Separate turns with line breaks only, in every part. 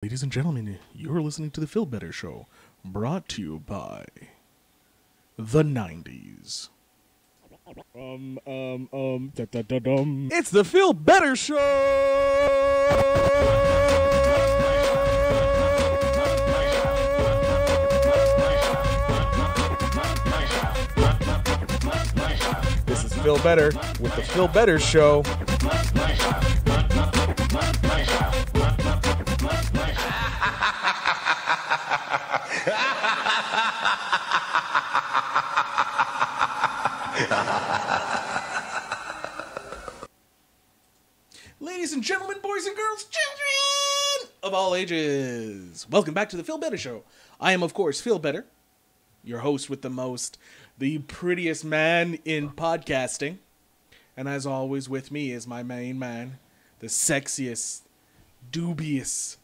Ladies and gentlemen, you're listening to The Feel Better Show, brought to you by the 90's. It's The Feel Better Show! This is Feel Better with The Feel Better Show. Ladies and gentlemen, boys and girls, children of all ages, welcome back to the Feel Better Show. I am, of course, Feel Better, your host with the most, the prettiest man in podcasting. And as always, with me is my main man, the sexiest, dubious,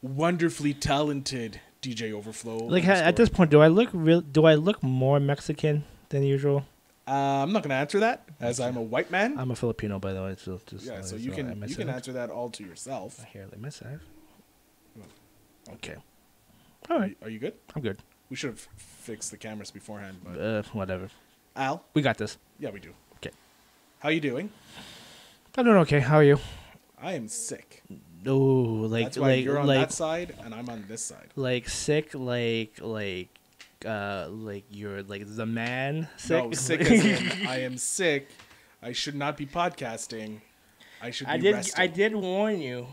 wonderfully talented DJ Overflow.
Like at this point, do I look more Mexican than usual?
I'm not going to answer that, as I'm a white man.
I'm a Filipino, by the way. So
you can answer that all to yourself.
Here, let me save. Okay. All right.
Are you good?
I'm good.
We should have fixed the cameras beforehand, but
whatever.
Al,
we got this.
Yeah, we do.
Okay.
How you doing?
I'm doing okay. How are you?
I am sick.
Oh, like
that's why
like
you're on
like,
that side and I'm on this side.
Like sick, like you're like the man sick.
No, sick as in I am sick. I should not be podcasting. I should be resting.
I did warn you,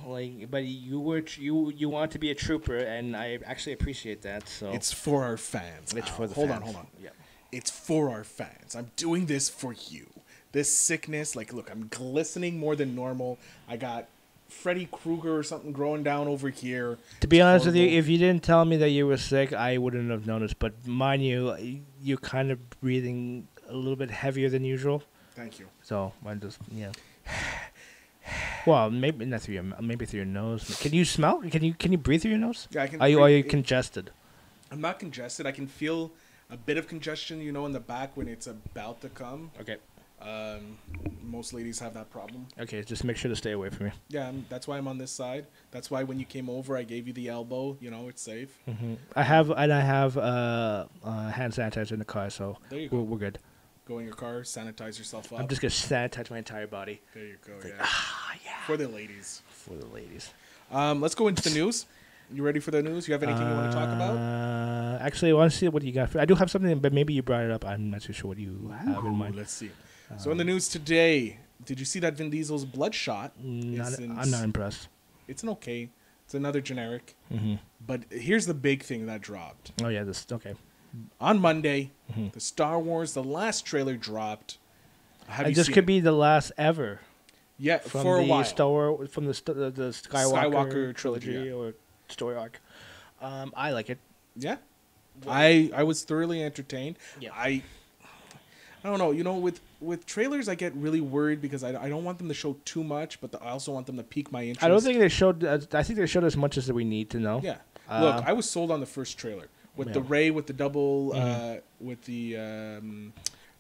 but you want to be a trooper, and I actually appreciate that. So
it's for our fans.
It's for the
hold
fans.
on.
Yeah.
It's for our fans. I'm doing this for you. This sickness, look, I'm glistening more than normal. I got Freddy Krueger or something growing down over here.
To be honest with you, if you didn't tell me that you were sick, I wouldn't have noticed. But mind you, you're kind of breathing a little bit heavier than usual.
Thank you.
So I'm just Well, maybe not through your nose. Can you smell? Can you breathe through your nose?
Yeah, I can.
Are you congested?
I'm not congested. I can feel a bit of congestion, in the back when it's about to come.
Okay.
Most ladies have that problem.
Okay, just make sure to stay away from me.
Yeah, that's why I'm on this side. That's why when you came over, I gave you the elbow. It's safe.
Mm-hmm. I have hand sanitizer in the car, so
there you go.
We're good.
Go in your car, sanitize yourself up.
I'm just gonna sanitize my entire body.
There you go.
It's
yeah.
Yeah.
For the ladies.
For the ladies.
Let's go into the news. You ready for the news? You have anything you want to talk about?
Actually, I want to see what you got. I do have something, but maybe you brought it up. I'm not too sure what you have in mind.
Let's see. So in the news today, did you see that Vin Diesel's Bloodshot?
I'm not impressed.
It's okay. It's another generic.
Mm-hmm.
But here's the big thing that dropped.
Oh, yeah. Okay.
On Monday, the Star Wars, the last trailer dropped.
This could be the last ever.
Yeah,
from
for a while.
From the Skywalker trilogy or story arc. I like it.
Yeah. I was thoroughly entertained.
Yeah.
I don't know. With trailers, I get really worried because I don't want them to show too much, but I also want them to pique my interest.
I don't think they showed. I think they showed as much as we need to know.
Yeah. Look, I was sold on the first trailer with the Rey, with the double, with the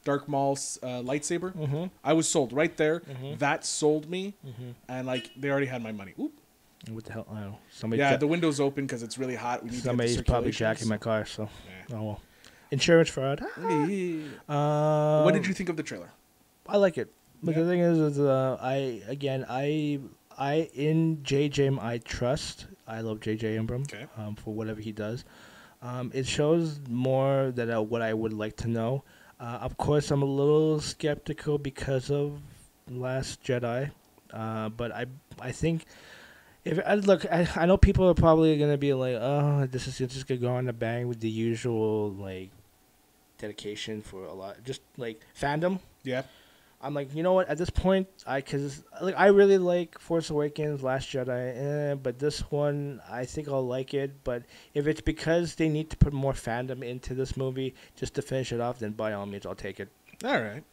Dark Maul's lightsaber.
Mm-hmm.
I was sold right there.
Mm-hmm.
That sold me,
mm-hmm.
and they already had my money. Oop.
What the hell? I don't know. Somebody.
Yeah, the window's open because it's really hot. We need
somebody's probably jacking my car. So.
Yeah.
Oh well. Insurance fraud.
What did you think of the trailer?
I like it. But the thing is I in JJ I trust. I love JJ Abrams for whatever he does. It shows more than what I would like to know. Of course, I'm a little skeptical because of Last Jedi, but I think. I know people are probably gonna be like, "Oh, this is just gonna go on the bang with the usual dedication for a lot, just fandom."
Yeah.
I'm like, you know what? At this point, I really like Force Awakens, Last Jedi, but this one I think I'll like it. But if it's because they need to put more fandom into this movie just to finish it off, then by all means, I'll take it.
All right.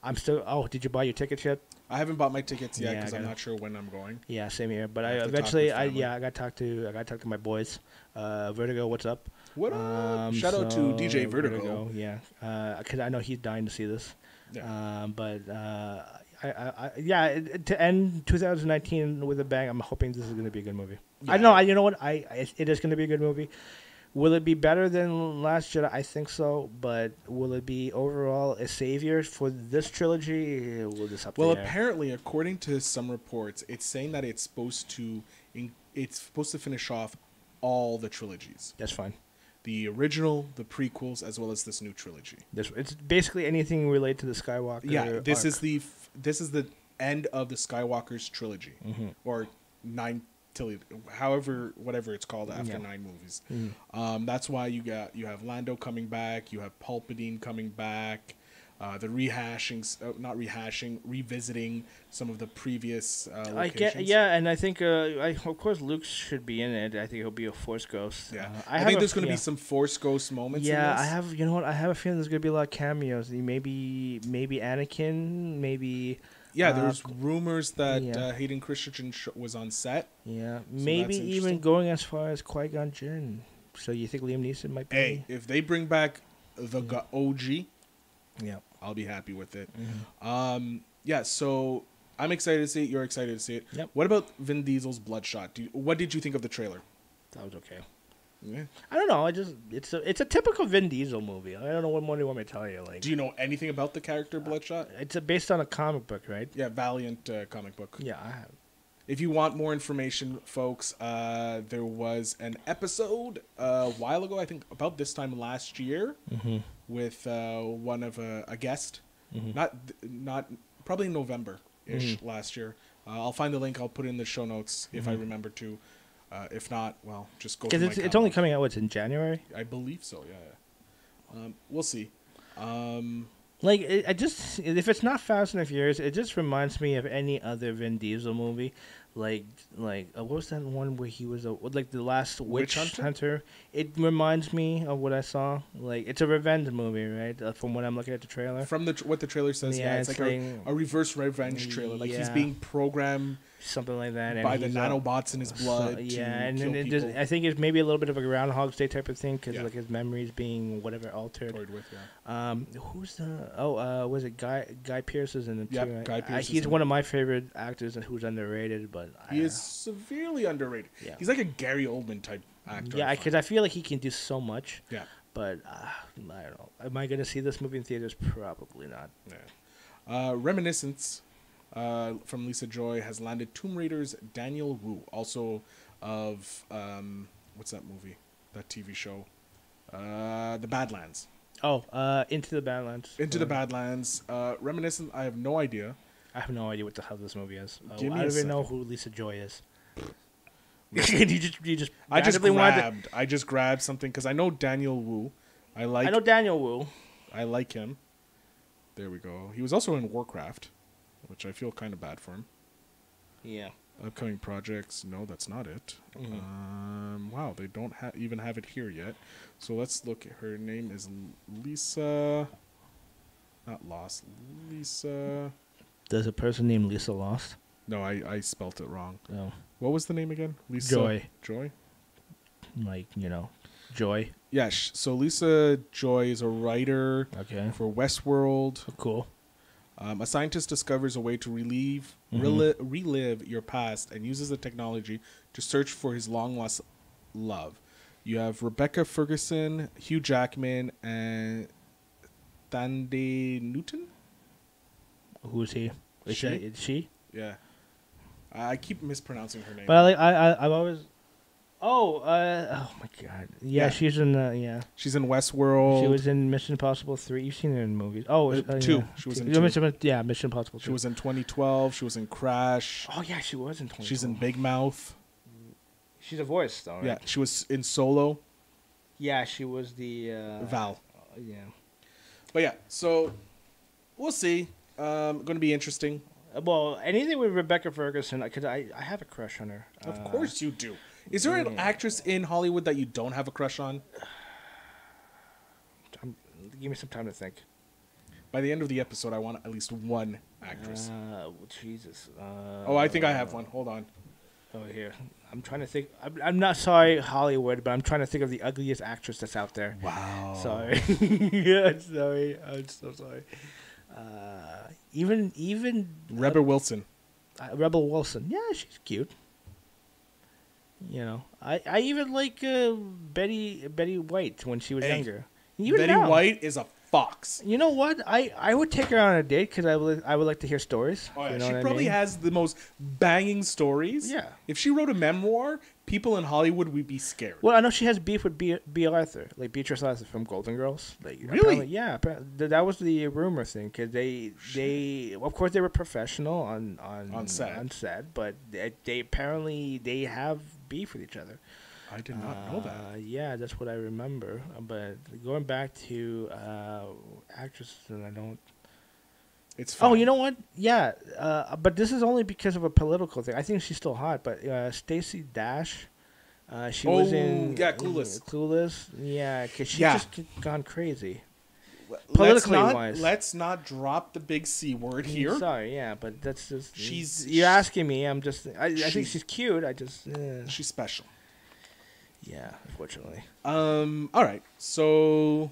I'm still. Oh, did you buy your tickets yet?
I haven't bought my tickets yet because I'm not sure when I'm going.
Yeah, same here. But I got to talk to my boys. Vertigo, what's up?
What up? Shout out to DJ Vertigo.
Yeah, because I know he's dying to see this.
Yeah.
But To end 2019 with a bang, I'm hoping this is going to be a good movie.
Yeah.
You know what? It is going to be a good movie. Will it be better than Last Jedi? I think so, but will it be overall a savior for this trilogy? We'll just have to.
Well, apparently, according to some reports, it's saying that it's supposed to finish off all the trilogies.
That's fine.
The original, the prequels, as well as this new trilogy.
It's basically anything related to the Skywalker.
Yeah, this
arc.
is the end of the Skywalker's trilogy, or 9 whatever it's called after 9 movies. That's why you have Lando coming back, you have Palpatine coming back, revisiting some of the previous locations.
And I think of course Luke should be in it. I think he'll be a Force ghost.
Yeah, I think there's going to be some Force ghost moments.
Yeah,
in this.
I have. You know what? I have a feeling there's going to be a lot of cameos. Maybe Anakin. Maybe.
Yeah, there's rumors that Hayden Christensen was on set.
Yeah, so maybe even going as far as Qui-Gon Jinn. So you think Liam Neeson might be?
Hey, if they bring back the OG,
yeah,
I'll be happy with it. So I'm excited to see it. You're excited to see it.
Yep.
What about Vin Diesel's Bloodshot? What did you think of the trailer?
That was okay.
Yeah.
I don't know. It's a typical Vin Diesel movie. I don't know what more do you want me to tell you. Like,
do you know anything about the character Bloodshot?
It's based on a comic book, right?
Yeah, Valiant comic book.
Yeah, I have.
If you want more information, folks, there was an episode a while ago, I think about this time last year, with one of a guest. Not probably in November-ish last year. I'll find the link. I'll put it in the show notes if I remember to. If not, well, just go.
Because it's only coming out. What's in January?
I believe so. Yeah. We'll see.
If it's not Fast and Furious, it just reminds me of any other Vin Diesel movie. What was that one where he was the last witch hunter? It reminds me of what I saw. Like, it's a revenge movie, right? From what I'm looking at the trailer.
From what the trailer says, it's like a reverse revenge trailer. Like he's being programmed.
Something like that.
By the nanobots in his blood.
I think it's maybe a little bit of a Groundhog's Day type of thing because like his memories being whatever altered. Who's was it Guy Pearce is in it too? Right?
Guy Pearce.
He's one of my favorite actors and who's underrated, but
he is severely underrated. Yeah. He's like a Gary Oldman type actor.
Yeah, because I feel like he can do so much.
Yeah.
But I don't know. Am I going to see this movie in theaters? Probably not.
Yeah. Reminiscence. From Lisa Joy has landed Tomb Raider's Daniel Wu, also of what's that movie? That TV show, The Badlands.
Into the Badlands.
Into the Badlands. Reminiscent. I have no idea.
I have no idea what the hell this movie is. I
Give me
don't
a
even
second.
know who Lisa Joy is.
I just grabbed something because I know Daniel Wu.
I know Daniel Wu.
I like him. There we go. He was also in Warcraft, which I feel kind of bad for him.
Yeah.
Upcoming projects. No, that's not it. Wow, they don't even have it here yet. So let's look. Her name is Lisa. Not Lost. Lisa.
There's a person named Lisa Lost?
No, I spelt it wrong.
Oh.
What was the name again? Lisa
Joy.
Joy?
Joy.
Yeah, so Lisa Joy is a writer for Westworld.
Oh, cool.
A scientist discovers a way to relive your past and uses the technology to search for his long-lost love. You have Rebecca Ferguson, Hugh Jackman, and Thandi Newton.
Who's he? Is she?
Yeah. I keep mispronouncing her name.
But I've always... oh my God. Yeah, she's in
She's in Westworld.
She was in Mission Impossible 3. You've seen her in movies. Oh,
2.
Yeah.
She was in 2.
Mission Impossible 2.
She was in 2012. She was in Crash.
Oh, yeah, she was in 2012.
She's in Big Mouth.
She's a voice, though, right?
Yeah, she was in Solo.
Yeah, she was the...
Val.
Yeah.
But yeah, so we'll see. Going to be interesting.
Well, anything with Rebecca Ferguson, because I have a crush on her.
Of course you do. Is there an actress in Hollywood that you don't have a crush on?
Give me some time to think.
By the end of the episode, I want at least one actress.
Jesus.
I think I have one. Hold on.
Oh, here. I'm trying to think. I'm not sorry, Hollywood, but I'm trying to think of the ugliest actress that's out there.
Wow.
Sorry. Yeah, sorry. I'm so sorry. Even
Rebel Wilson.
Rebel Wilson. Yeah, she's cute. You know, I even like Betty White when she was younger. Even
Betty
now.
White is a fox.
You know what? I would take her on a date because I would like to hear stories.
Oh, yeah.
You know
She
what
probably
I mean?
has the most banging stories.
Yeah.
If she wrote a memoir, people in Hollywood would be scared.
Well, I know she has beef with B. Arthur, like Beatrice Arthur from Golden Girls. Like,
really?
Yeah. That was the rumor thing because they of course they were professional on set, but they apparently they have beef with each other.
I did not know that.
Yeah, that's what I remember. But going back to actresses, and I don't.
It's fine.
Oh, you know what? Yeah, but this is only because of a political thing. I think she's still hot, but Stacey Dash, she was in
Clueless.
Clueless, yeah, because she's just gone crazy.
Politically wise, let's not drop the big C word here.
Sorry, yeah, but that's just you're asking me. I think she's cute.
She's special.
Yeah, unfortunately.
All right. So,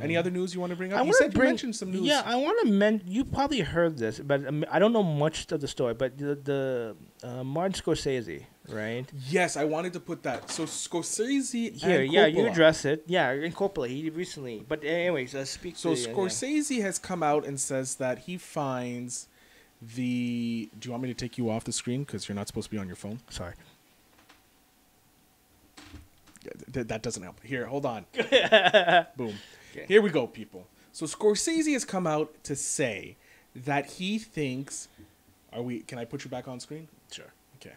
any other news you want to bring up? You mentioned some news.
Yeah, I want to mention. You probably heard this, but I don't know much of the story. But the Martin Scorsese, right?
Yes, I wanted to put that. So Scorsese
here,
and
yeah,
Coppola.
you address it. Yeah, in Coppola, he recently. But anyways, speak.
So Scorsese has come out and says that he finds the. Do you want me to take you off the screen because you're not supposed to be on your phone?
Sorry.
That doesn't help. Here, hold on. Boom. Okay. Here we go, people. So Scorsese has come out to say that he thinks... Can I put you back on screen?
Sure.
Okay.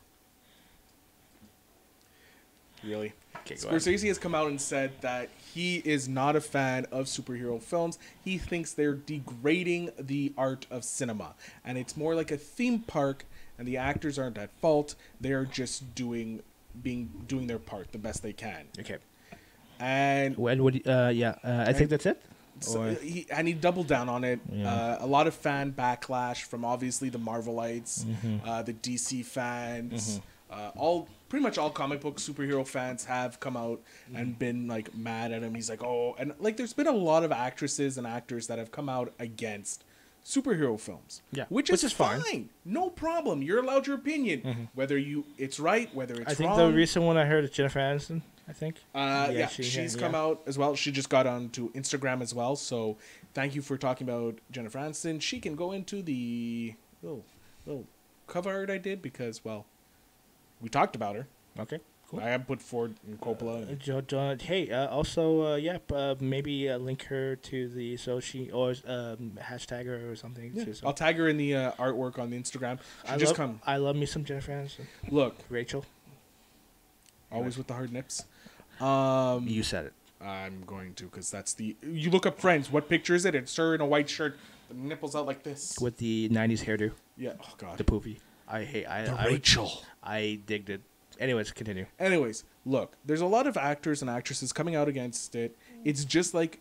Really?
Okay,
Scorsese has come out and said that he is not a fan of superhero films. He thinks they're degrading the art of cinema. And it's more like a theme park, and the actors aren't at fault. They're just doing their part the best they can.
Okay.
And
I think that's it.
So he doubled down on it. Yeah. A lot of fan backlash from obviously the Marvelites, the DC fans, pretty much all comic book superhero fans have come out and been like mad at him. He's like, oh, and like there's been a lot of actresses and actors that have come out against superhero films, which is fine. No problem. You're allowed your opinion, whether it's right, whether it's wrong.
I think the recent one I heard is Jennifer Aniston. I think.
She's come out as well. She just got onto Instagram as well. So thank you for talking about Jennifer Aniston. She can go into the little cover art I did because we talked about her.
Okay. Cool.
I have put Ford and Coppola.
Maybe link her to the hashtag her or something.
Yeah. I'll tag her in the artwork on the Instagram.
I love me some Jennifer Aniston.
Look,
Rachel.
Always with the hard nips.
You said it.
I'm going to because that's you look up Friends. What picture is it? It's her in a white shirt, the nipples out like this
with the 90s hairdo.
Yeah. Oh God.
The poofy.
Rachel.
I digged it. Anyways, continue.
Anyways, look, there's a lot of actors and actresses coming out against it. It's just like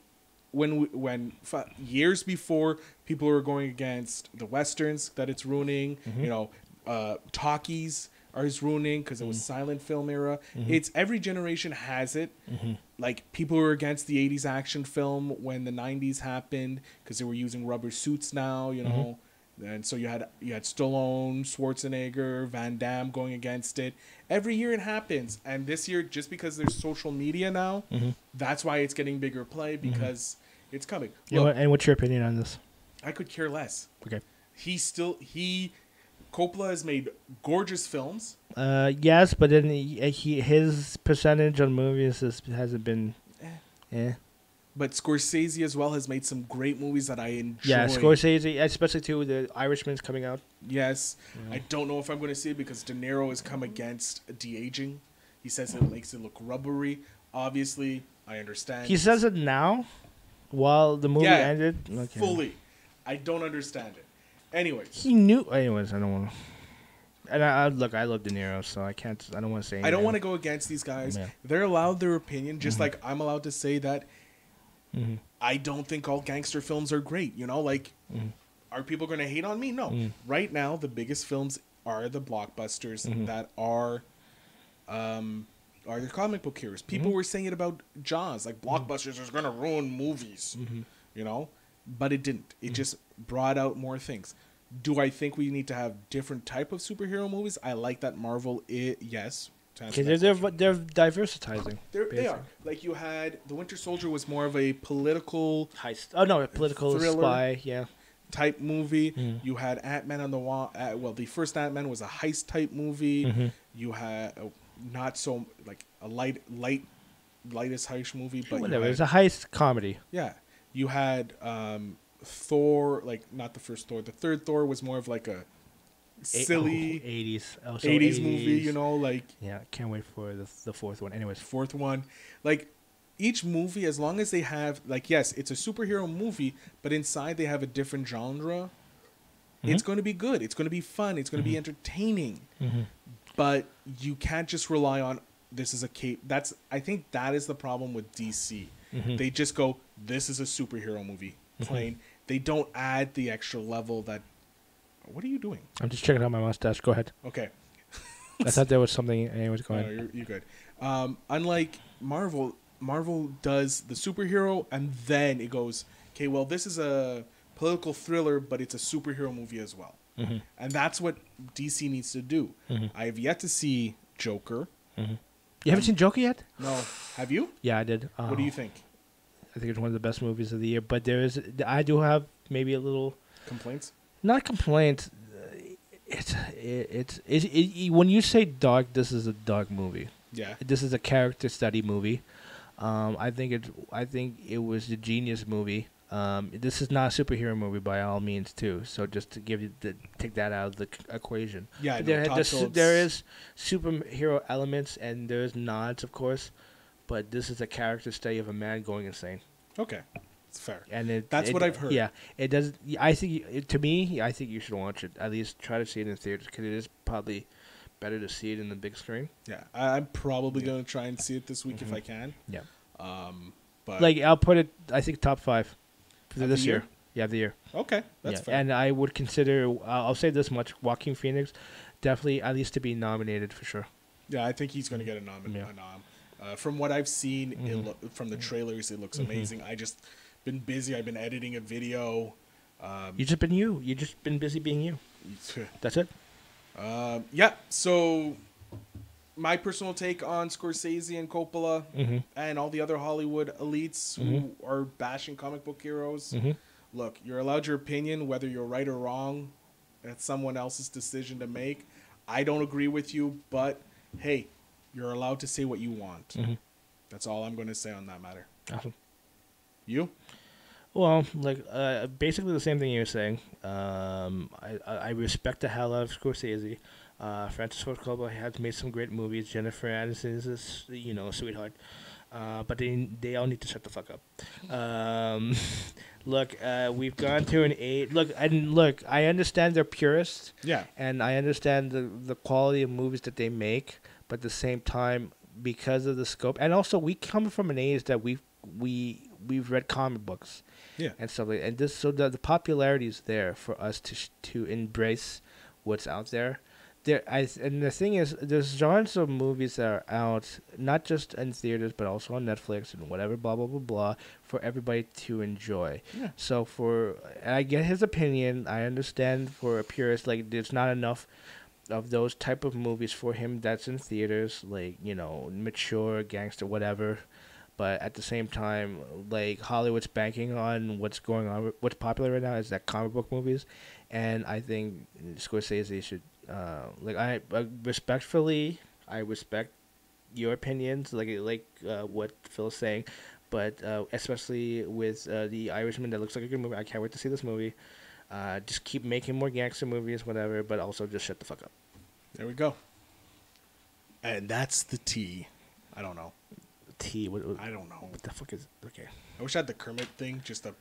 when years before people were going against the westerns that it's ruining. Talkies is ruining because it was silent film era. It's every generation has it. Like people were against the 80s action film when the 90s happened because they were using rubber suits now. And so you had Stallone, Schwarzenegger, Van Damme going against it. Every year it happens. And this year, just because there's social media now, that's why it's getting bigger play because it's coming. Look,
and what's your opinion on this?
I could care less.
Okay.
Coppola has made gorgeous films.
Yes, but then his percentage on movies hasn't been...
But Scorsese as well has made some great movies that I enjoy.
Yeah, Scorsese, especially too, The Irishman's coming out.
Yes. I don't know if I'm going to see it because De Niro has come against de-aging. He says it makes it look rubbery. Obviously, I understand.
He says it now while the movie ended? Okay.
Fully. I don't understand it. Anyways.
He knew... Anyways, I don't want to... And I love De Niro, so I don't want to say anything.
I don't want to go against these guys. Yeah. They're allowed their opinion, just like I'm allowed to say that I don't think all gangster films are great. Are people going to hate on me? No. Right now, the biggest films are the blockbusters that are the comic book heroes. People were saying it about Jaws, like blockbusters is going to ruin movies. but it didn't. It just brought out more things. Do I think we need to have different type of superhero movies? I like that Marvel. Yes.
They're diversitizing.
They are. Like you had the Winter Soldier was more of a political
heist. Oh no, a political spy. Yeah.
Type movie. You had Ant-Man on the Wall. Well, the first Ant-Man was a heist type movie. You had not so like a lightest heist movie, but
whatever. It was a heist comedy.
Yeah. You had Thor, like not the first Thor. The third Thor was more of like a silly 80s movie, you know, like
yeah. Can't wait for the fourth one. Anyways,
fourth one, like each movie, as long as they have like yes, it's a superhero movie, but inside they have a different genre. It's going to be good. It's going to be fun. It's going to be entertaining. But you can't just rely on this is a cape. I think that is the problem with DC. They just go, this is a superhero movie. Plain. They don't add the extra level that. What are you doing?
I'm just checking out my mustache. Go ahead.
Okay.
I thought there was something. Anyways, go ahead.
No, you're good. Unlike Marvel does the superhero and then it goes, okay, well, this is a political thriller, but it's a superhero movie as well. And that's what DC needs to do. I have yet to see Joker.
You haven't seen Joker yet?
No. Have you?
Yeah, I did.
What do you think?
I think it's one of the best movies of the year. But I do have maybe a little
complaints.
Not complaints. When you say dark, this is a dark movie.
Yeah.
This is a character study movie. I think it was a genius movie. This is not a superhero movie by all means too. So just to take that out of the equation.
Yeah,
there is superhero elements and there's nods, of course, but this is a character study of a man going insane.
Okay, it's fair.
And
that's what I've heard.
Yeah, it does. I think to me, I think you should watch it. At least try to see it in theaters because it is probably better to see it in the big screen.
Yeah, I'm probably gonna try and see it this week if I can.
Yeah.
But
like I'll put it, I think top 5 for this year. Yeah, of the year.
Okay, that's fair.
And I would consider. I'll say this much: Joaquin Phoenix, definitely at least to be nominated for sure.
Yeah, I think he's gonna get a nom. From what I've seen from the trailers, it looks amazing. I just been busy. I've been editing a video.
You just been you. You just been busy being you. That's it.
Yeah. So, my personal take on Scorsese and Coppola and all the other Hollywood elites who are bashing comic book heroes. Look, you're allowed your opinion, whether you're right or wrong. That's someone else's decision to make. I don't agree with you, but hey, you're allowed to say what you want. That's all I'm going to say on that matter.
Awesome.
You?
Well, like basically the same thing you're saying. I respect the hell out of Scorsese. Francis Ford Coppola has made some great movies. Jennifer Aniston is a sweetheart. But they all need to shut the fuck up. Look, we've gone to an 8. Look, I understand they're purists.
Yeah. And
I understand the quality of movies that they make, but at the same time, because of the scope, and also we come from an age that we've read comic books.
Yeah.
And stuff like that. And so the popularity is there for us to embrace what's out there. And the thing is, there's genres of movies that are out, not just in theaters, but also on Netflix and whatever, blah, blah, blah, blah, for everybody to enjoy.
Yeah.
So and I get his opinion. I understand for a purist, like, there's not enough of those type of movies for him that's in theaters, like, mature, gangster, whatever. But at the same time, like, Hollywood's banking on what's going on, what's popular right now is that comic book movies. And I think Scorsese should, I respectfully, I respect your opinions, like what Phil's saying, but especially with The Irishman, that looks like a good movie. I can't wait to see this movie. Just keep making more gangster movies, whatever, but also just shut the fuck up.
There we go. And that's the T. I don't know.
T. What,
I don't know.
What the fuck is... Okay.
I wish I had the Kermit thing, just to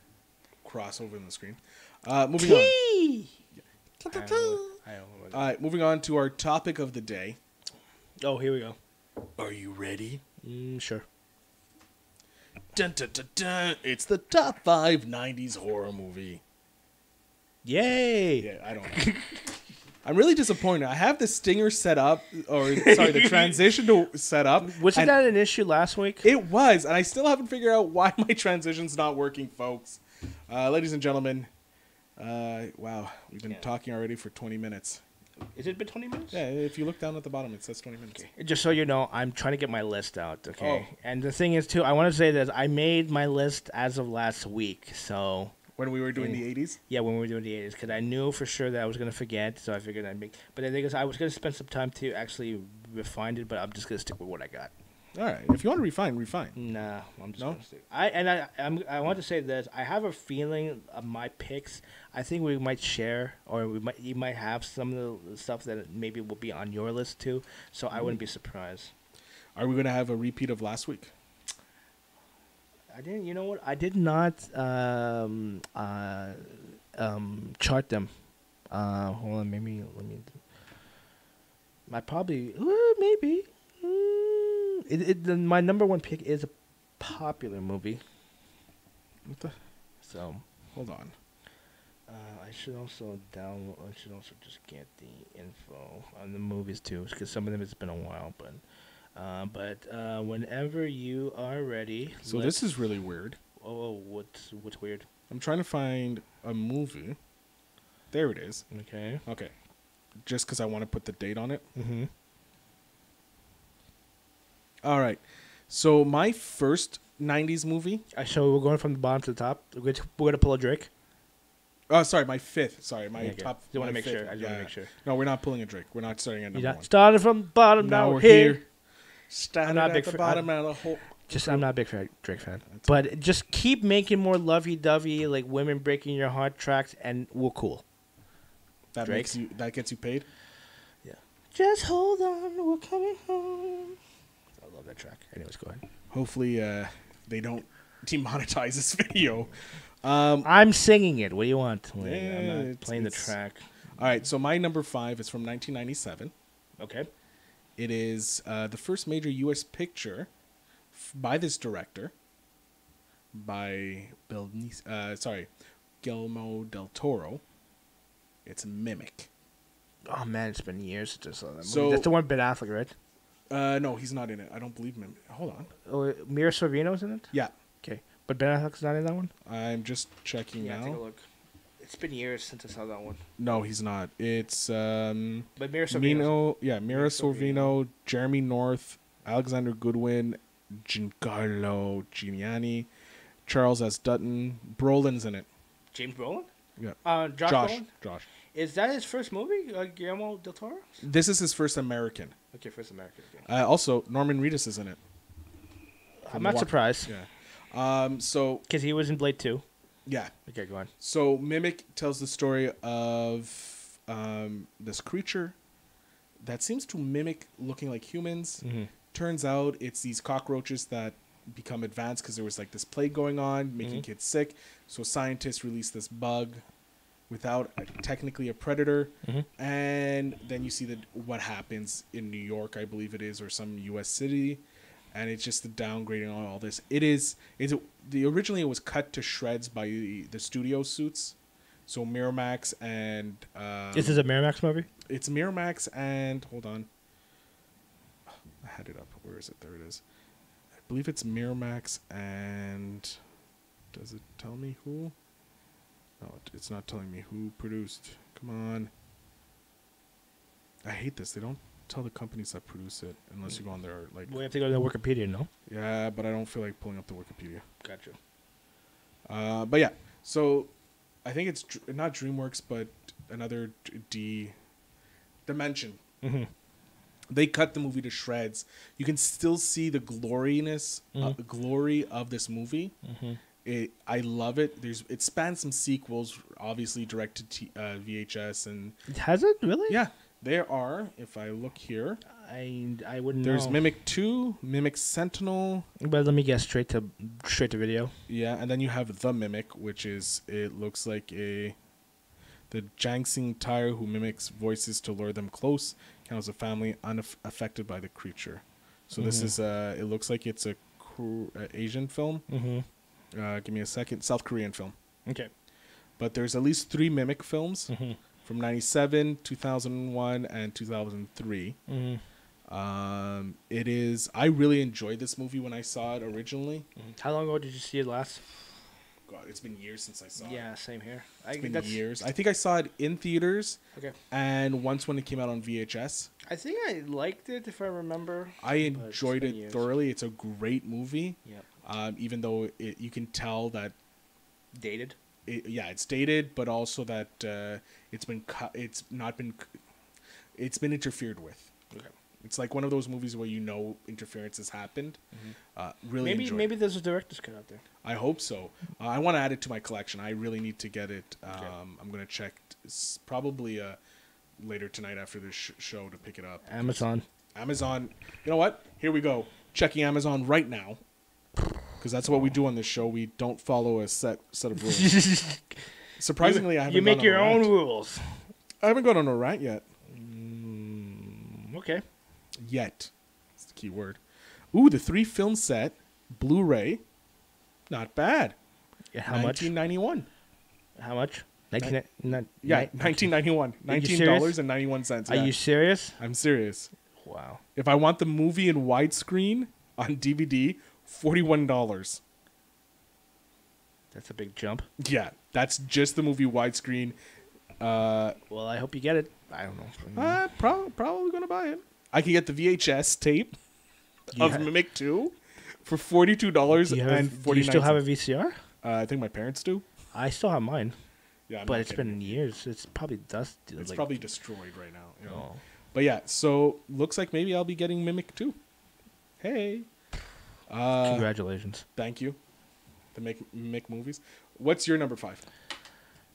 cross over in the screen. Moving on.
I don't know.
All right, moving on to our topic of the day.
Oh, here we go.
Are you ready?
Sure.
Dun, dun, dun, dun. It's the top 5 90s horror movie.
Yay!
Yeah, I don't know. I'm really disappointed. I have the stinger set up, the transition set up.
Wasn't that an issue last week?
It was, and I still haven't figured out why my transition's not working, folks. Ladies and gentlemen, wow, we've been talking already for 20 minutes.
Is it been 20 minutes?
Yeah, if you look down at the bottom, it says 20 minutes.
Okay. Just so you know, I'm trying to get my list out, okay? Oh. And the thing is, too, I want to say that I made my list as of last week, so...
When we were doing the 80s?
Yeah, when we were doing the 80s, because I knew for sure that I was going to forget, so I figured I'd make... But the thing is, I was going to spend some time to actually refine it, but I'm just going to stick with what I got.
All right. If you want to refine.
Nah, I'm just going to stick. I want to say this. I have a feeling of my picks. I think we might share, or you might have some of the stuff that maybe will be on your list too. So I wouldn't be surprised.
Are we going to have a repeat of last week?
I didn't. You know what? I did not chart them. Hold on. Maybe let me. I probably maybe. My number one pick is a popular movie.
What the?
So
hold on.
I should also just get the info on the movies too, because some of them it's been a while. But whenever you are ready.
So this is really weird.
Oh, what's weird?
I'm trying to find a movie. There it is.
Okay.
Just because I want to put the date on it.
Mm-hmm.
All right. So my first 90s movie.
So we're going from the bottom to the top. We're going to pull a Drake.
Oh, sorry, my fifth. Sorry, my top.
I want to make sure. I just want to make sure.
No, we're not pulling a Drake. We're not starting at number one.
Started from the bottom. Now we're here.
Started at the bottom of the whole.
I'm not a big Drake fan. But just keep making more lovey-dovey, like women breaking your heart tracks, and we're cool.
That gets you paid?
Yeah. Just hold on, we're coming home. I love that track. Anyways, go ahead.
Hopefully they don't demonetize this video.
I'm singing it. What do you want?
Yeah,
I'm not playing the track.
All right, so my number 5 is from 1997.
Okay.
It is the first major U.S. picture by this director, by Guillermo del Toro. It's Mimic.
Oh, man, it's been years since I saw that movie. So, that's the one with Ben Affleck, right?
No, he's not in it. I don't believe Mimic. Hold on.
Oh, Mira Sorvino's in it?
Yeah.
Okay. But Ben Affleck's not in that one?
I'm just checking now.
Take a look. It's been years since I saw that one.
No, he's not. It's
but Mira Sorvino.
Mira Sorvino, Jeremy North, Alexander Goodwin, Giancarlo Giuliani, Charles S. Dutton. Brolin's in it.
James Brolin?
Yeah.
Josh.
Is
that his first movie, Guillermo del Toro?
This is his first American.
Okay, first American. Okay.
Also, Norman Reedus is in it.
I'm not surprised.
Yeah.
Because he was in Blade 2.
Yeah.
Okay, go on.
So Mimic tells the story of this creature that seems to mimic looking like humans.
Mm-hmm.
Turns out it's these cockroaches that become advanced because there was like this plague going on, making kids sick. So scientists release this bug without technically a predator.
Mm-hmm.
And then you see what happens in New York, I believe it is, or some U.S. city. And it's just the downgrading on all this. Originally it was cut to shreds by the studio suits. So Miramax and...
This is a Miramax movie?
It's Miramax and... Hold on. I had it up. Where is it? There it is. I believe it's Miramax and... Does it tell me who? No, it's not telling me who produced. Come on. I hate this. They don't tell the companies that produce it unless you go on their like.
We have to go to the Wikipedia, no?
Yeah, but I don't feel like pulling up the Wikipedia.
Gotcha.
But yeah, so I think it's not DreamWorks, but another Dimension.
Mm-hmm.
They cut the movie to shreds. You can still see the glory of this movie.
Mm-hmm.
I love it. It spans some sequels, obviously directed to VHS and.
Has it really?
Yeah. There are, if I look here,
I wouldn't
there's
know.
Mimic 2, Mimic Sentinel.
But let me guess, straight to video.
Yeah, and then you have The Mimic, which is, it looks like the Jiangxing Tire who mimics voices to lure them close, counts a family unaffected by the creature. So this is, it looks like it's a Asian film.
Mm-hmm.
Give me a second. South Korean film.
Okay.
But there's at least 3 Mimic films.
Mm-hmm.
From 97, 2001, and 2003.
Mm-hmm.
It is. I really enjoyed this movie when I saw it originally.
Mm-hmm. How long ago did you see it last?
God, it's been years since I saw it.
Yeah, same here.
It's been years. I think I saw it in theaters.
Okay.
And once when it came out on VHS.
I think I liked it, if I remember.
I enjoyed it thoroughly. It's a great movie.
Yeah.
Even though you can tell that
dated.
It's dated, but also that it's been interfered with.
Okay.
It's like one of those movies where interference has happened.
Mm-hmm. Maybe there's a director's cut out there.
I hope so. I want to add it to my collection. I really need to get it.
Okay.
I'm gonna check probably later tonight after this show to pick it up.
Amazon.
You know what? Here we go. Checking Amazon right now. Because that's what we do on this show. We don't follow a set of rules. Surprisingly, I haven't.
You make your own rules.
I haven't gone on a rant yet.
Okay.
Yet. That's the key word. Ooh, the 3-film set, Blu-ray. Not bad.
Yeah, how much?
1991.
How much?
1991. $19.91.
Are you serious?
I'm serious.
Wow.
If I want the movie in widescreen on DVD, $41.
That's a big jump.
Yeah, that's just the movie widescreen.
Well, I hope you get it. I don't know.
Probably gonna buy it. I can get the VHS tape of Mimic 2 for $42.49.
Do you still have a VCR?
I think my parents do.
I still have mine.
Yeah,
but it's been years. It's probably dust.
It's probably destroyed right now. You know?
Oh.
But yeah, so looks like maybe I'll be getting Mimic 2. Hey.
Congratulations.
Thank you. The Mimic movies. What's your number 5?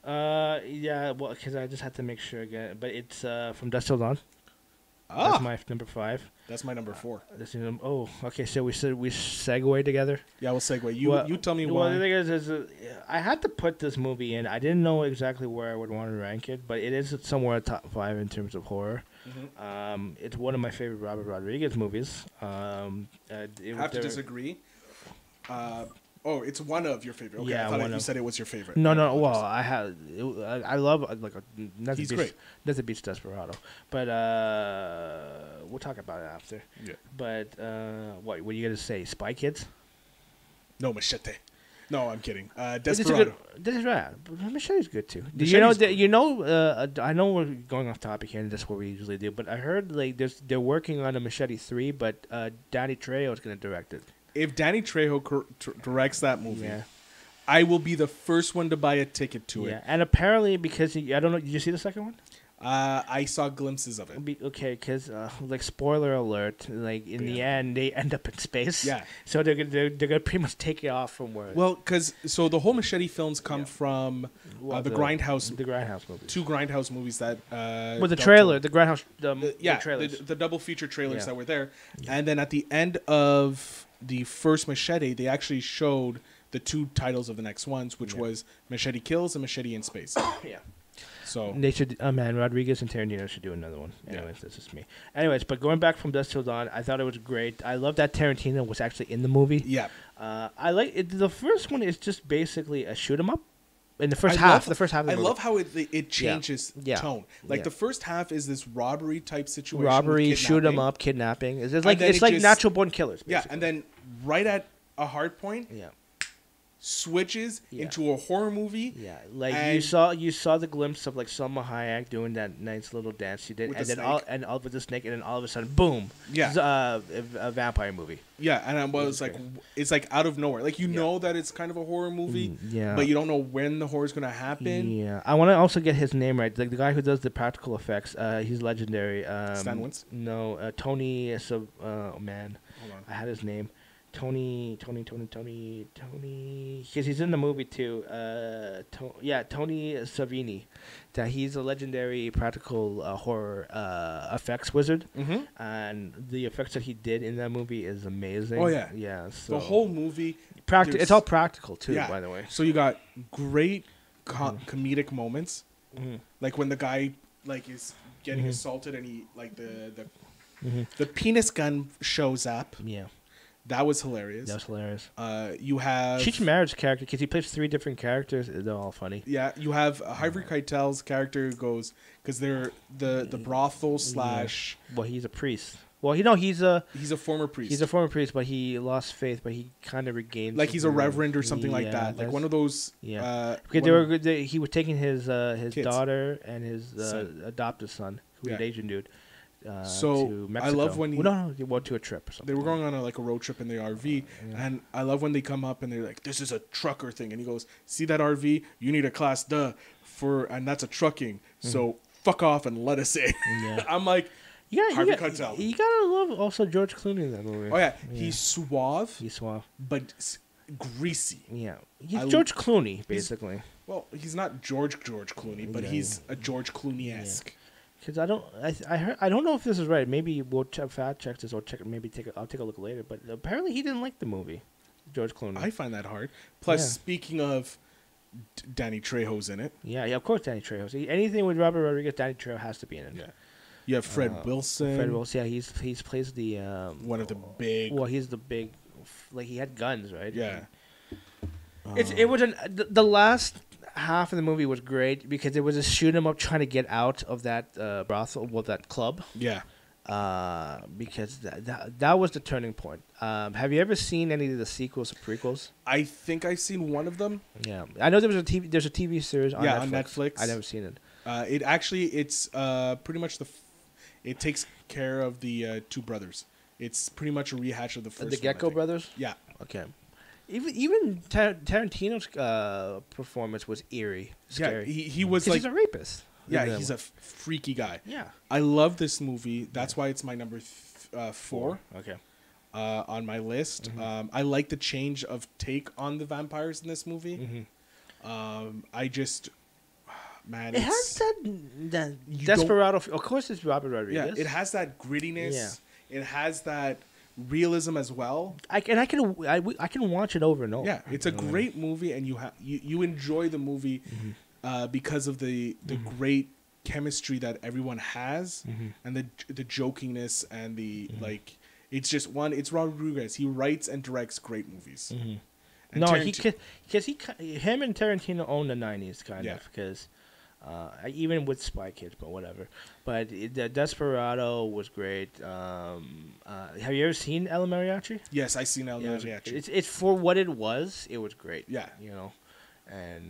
Yeah, well, because I just had to make sure again. But it's From Dusk Till Dawn.
Ah.
That's my number 5.
That's my number 4.
Okay. So we segue together.
Yeah, we'll segue. You tell me why.
Well, the thing is I had to put this movie in. I didn't know exactly where I would want to rank it, but it is somewhere top 5 in terms of horror. Mm-hmm. It's one of my favorite Robert Rodriguez movies. I
have to disagree. It's one of your favorite. Okay,
yeah,
I thought you said it was your favorite.
No. Well, I love
He's great.
Nothing beats Desperado, but we'll talk about it after.
Yeah.
But what are you gonna say? Spy Kids?
No, Machete. No, I'm kidding. Desperado.
Machete's good too. I know we're going off topic here, and that's what we usually do. But I heard they're working on a Machete 3, but Danny Trejo is gonna direct it.
If Danny Trejo directs that movie, I will be the first one to buy a ticket to it.
Yeah, and apparently because I don't know, did you see the second one?
I saw glimpses of it.
Okay, because spoiler alert, in the end they end up in space.
Yeah.
So they're gonna pretty much take it off from where.
Well, because the whole Machete films come from the Grindhouse.
The Grindhouse movies.
2 Grindhouse movies that.
The trailer, the Grindhouse. The trailers.
The double feature trailers that were there, and then at the end of the first Machete, they actually showed the 2 titles of the next ones, which was Machete Kills and Machete in Space.
Yeah.
So
they should, Rodriguez and Tarantino should do another one. Anyways, that's just me. Anyways, but going back from Dusk Till Dawn, I thought it was great. I love that Tarantino was actually in the movie.
Yeah.
I like it. The first one is just basically a shoot 'em up. In the first half of the movie.
Love how it changes tone. The first half is this robbery type situation.
Robbery, shoot 'em up, kidnapping. It's like Natural Born Killers. Basically.
Yeah, and then right at a hard point.
Yeah.
Switches into a horror movie.
Yeah, you saw the glimpse of Salma Hayek doing that nice little dance she did, and all with the snake, and then all of a sudden, boom!
Yeah,
it's a vampire movie.
Yeah, and I was it's out of nowhere. Know that it's kind of a horror movie. But you don't know when the horror is gonna happen.
Yeah, I want to also get his name right. The guy who does the practical effects, he's legendary.
Stan Wins?
No, Tony. Oh man,
hold on.
I had his name. Tony, because he's in the movie too. Tony Savini. That he's a legendary practical horror effects wizard, and the effects that he did in that movie is amazing.
Oh yeah,
yeah. So
the whole movie,
it's all practical too, by the way.
So you got great comedic moments, like when the guy is getting assaulted and he the penis gun shows up.
Yeah.
That was hilarious. You have
Cheech Marin's character, because he plays 3 different characters. They're all funny.
Yeah, you have Harvey Keitel's character goes because they're the brothel slash.
Well, he's a priest. Well, he's a
former priest.
He's a former priest, but he lost faith, but he kind of regained.
Like he's a reverend or something like that. Like one of those.
Yeah. Because he was taking his daughter and his adopted son, who was an Asian dude. To Mexico.
I love when
they went to a trip or something.
They were going on a road trip in the RV, and I love when they come up and they're like, "This is a trucker thing," and he goes, "See that RV? You need a class duh and that's a trucking. So fuck off and let us in." Yeah. I'm like, Harvey Keitel.
You gotta love also George Clooney in that movie.
Oh yeah, he's suave, but greasy.
Yeah, he's George Clooney basically.
He's not George Clooney, but he's a George Clooney-esque.
Yeah. Because I don't know if this is right. Maybe we'll fact check this or I'll take a look later. But apparently he didn't like the movie, George Clooney.
I find that hard. Plus, speaking of, Danny Trejo's in it.
Yeah, of course Danny Trejo's. Anything with Robert Rodriguez, Danny Trejo has to be in it. Yeah.
You have Fred Wilson.
Fred Wilson, yeah, he plays the
one of the big.
Well, he's the big, like he had guns, right?
Yeah.
It was the last half of the movie was great because it was a shoot 'em up trying to get out of that brothel, that club.
Yeah.
Because that was the turning point. Have you ever seen any of the sequels or prequels?
I think I've seen one of them.
Yeah, I know there's a TV series on Netflix.
On Netflix.
I never seen it.
It's pretty much it takes care of the two brothers. It's pretty much a rehash of the first.
The Gecko brothers.
Yeah.
Okay. Even Tarantino's performance was eerie, scary.
Yeah, he was like
he's a rapist.
Yeah, he's a freaky guy.
Yeah,
I love this movie. That's why it's my number 4.
Okay.
On my list, I like the change of take on the vampires in this movie. I just, man,
it has that desperado. Of course, it's Robert Rodriguez.
Yeah, it has that grittiness. Yeah. It has that realism as well.
I can watch it over and over.
Yeah, it's a great movie, and you enjoy the movie because of the great chemistry that everyone has, and the jokiness and the like. It's just it's Rodriguez. He writes and directs great movies.
No, him and Tarantino own the 90s kind of because. Even with Spy Kids, but whatever. But the Desperado was great. Have you ever seen El Mariachi?
Yes, I seen El Mariachi.
It's for what it was. It was great.
Yeah,
and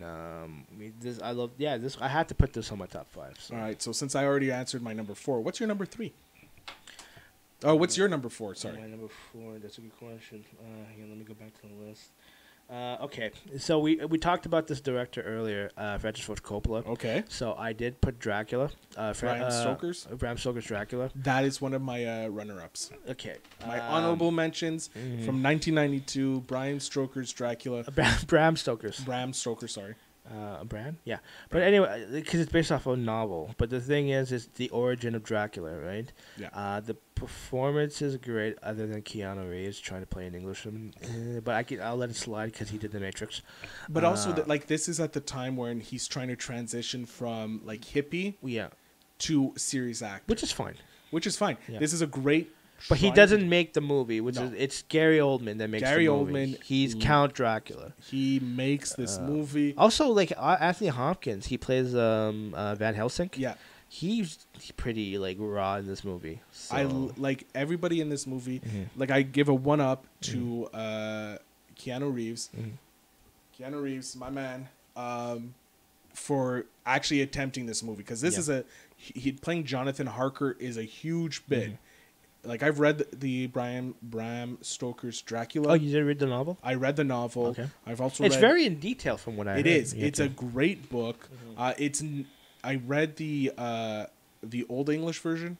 this I love. Yeah, this I had to put this on my top 5. So.
All right. So since I already answered my number 4, what's your number 3? Oh, what's your number 4? Sorry.
My number 4. That's a good question. Let me go back to the list. Okay, so we talked about this director earlier, Francis Ford Coppola.
Okay.
So I did put Dracula.
Bram Stoker's?
Bram Stoker's Dracula.
That is one of my runner-ups.
Okay.
My honorable mentions from 1992, Bram Stoker's Dracula.
Bram Stoker's.
Bram Stoker, sorry.
Bram? Yeah. But anyway, because it's based off a novel. But the thing is, it's the origin of Dracula, right?
Yeah.
The performance is great, other than Keanu Reeves trying to play an Englishman. But I'll let it slide because he did The Matrix.
But also, this is at the time when he's trying to transition from hippie to serious act.
Which is fine.
Yeah. This is a great...
But he doesn't make the movie, it's Gary Oldman that makes the movie. He's Count Dracula.
He makes this movie.
Also, Anthony Hopkins, he plays Van Helsing.
Yeah.
He's pretty raw in this movie. So.
I like everybody in this movie. I give a 1-up to Keanu Reeves. Keanu Reeves, my man, for actually attempting this movie because this is he playing Jonathan Harker is a huge bit. I've read the Bram Stoker's Dracula.
Oh, you did read the novel?
I read the novel.
Okay.
I've also
It's very in detail from what I heard.
It is. It's a great book. I read the Old English version,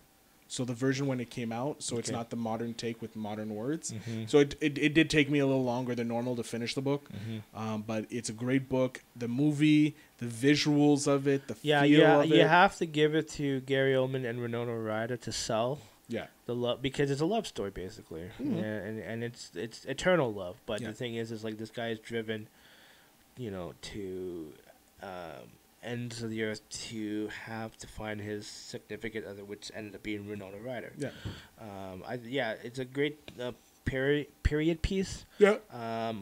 so the version when it came out, so it's not the modern take with modern words. So it did take me a little longer than normal to finish the book, but it's a great book. The movie, the visuals of it, the feel of it.
You have to give it to Gary Oldman and Winona Ryder to sell.
Yeah,
the love because it's a love story basically, and it's eternal love. But the thing is this guy is driven, to ends of the earth to have to find his significant other, which ended up being Winona Ryder. Yeah, it's a great period piece.
Yeah,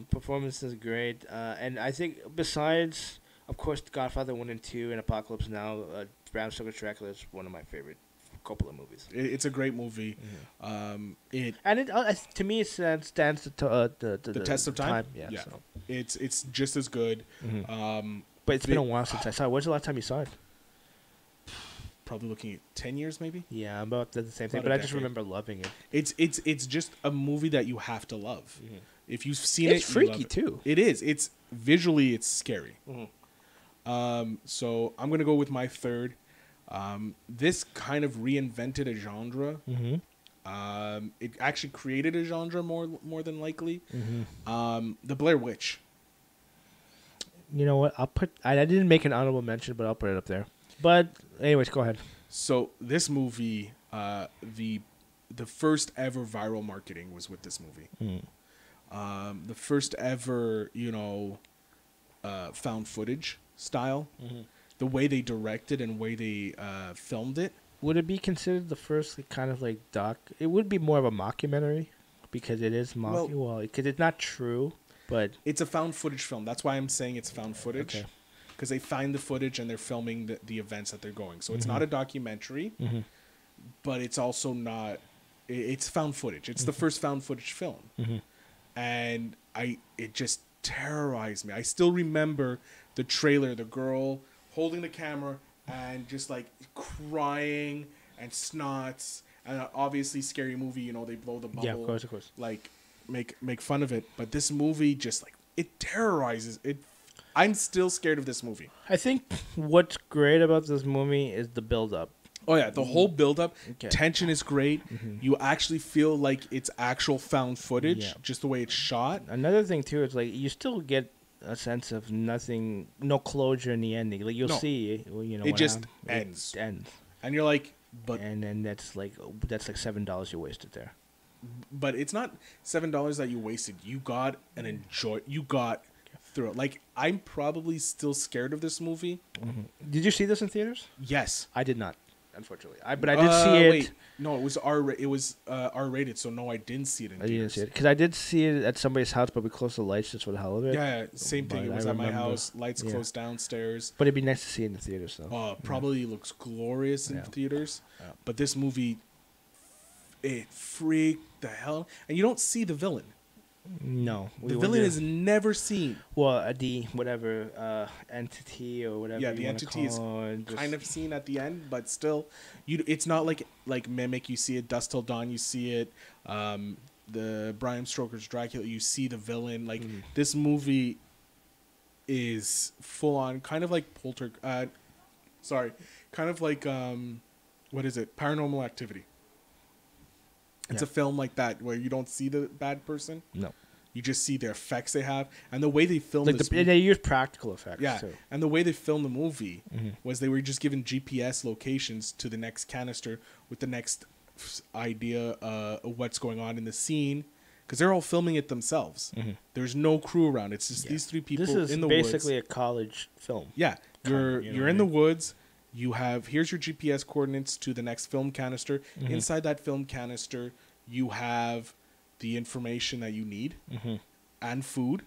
performance is great, and I think besides, of course, Godfather 1 and 2 and Apocalypse Now, Bram Stoker's Dracula is one of my favorite Coppola movies.
It's a great movie.
To me, it stands the
test of time.
Yeah. So.
It's just as good.
But it's been a while since I saw it. When's the last time you saw it?
Probably looking at 10 years, maybe.
Yeah, I'm about the same thing. But I just remember loving it.
It's just a movie that you have to love. If you've seen
it's freaky too.
It is. It's visually, it's scary. So I'm gonna go with my third. This kind of reinvented a genre. It actually created a genre more than likely. The Blair Witch.
You know what? I didn't make an honorable mention, but I'll put it up there. But anyways, go ahead.
So this movie, the first ever viral marketing was with this movie. The first ever, found footage style. The way they directed and way they filmed it.
Would it be considered the first kind of like doc? It would be more of a mockumentary because it is because it's not true, but
it's a found footage film. That's why I'm saying it's found footage.
Okay.
Because they find the footage and they're filming the events that they're going. So it's not a documentary, but it's also not. It's found footage. It's the first found footage film, and it just terrorized me. I still remember the trailer, the girl holding the camera and just like crying and snots, and obviously scary movie. They blow the bubble.
Yeah, of course.
Like make fun of it, but this movie just like it terrorizes it. I'm still scared of this movie.
I think what's great about this movie is the build-up.
Oh, yeah. The whole build-up, tension is great. You actually feel like it's actual found footage, just the way it's shot.
Another thing, too, is like you still get a sense of nothing, no closure in the ending. Like you'll see,
it just ends.
It ends.
And you're like, but...
And then that's like $7 you wasted there.
But it's not $7 that you wasted. You got through it. Like, I'm probably still scared of this movie.
Did you see this in theaters?
Yes.
I did not, unfortunately. But I did see it.
Wait. No, it was R-rated, so no, I didn't see it in theaters.
I didn't see it. Because I did see it at somebody's house, but we closed the lights just for the hell of it.
Yeah, same thing. It was at my house. Lights closed downstairs.
But it'd be nice to see it in the theaters, though.
Probably looks glorious in theaters. Yeah. But this movie, it freaked the hell... And you don't see the villain.
No,
the villain is never seen.
Well, the whatever entity or whatever.
Yeah, the entity is kind of seen at the end, but still, it's not like Mimic. You see it, Dusk Till Dawn. You see it, the Bram Stoker's Dracula. You see the villain. Like this movie is full on, kind of like kind of like what is it? Paranormal Activity. It's a film like that where you don't see the bad person. No. You just see the effects they have. And the way they film this movie.
They use practical effects, too.
And the way they filmed the movie was they were just given GPS locations to the next canister with the next idea of what's going on in the scene. Because they're all filming it themselves. There's no crew around. It's just these three people in the woods. This is
basically a college film.
Yeah. You're in the woods. Here's your GPS coordinates to the next film canister. Inside that film canister, you have the information that you need and food.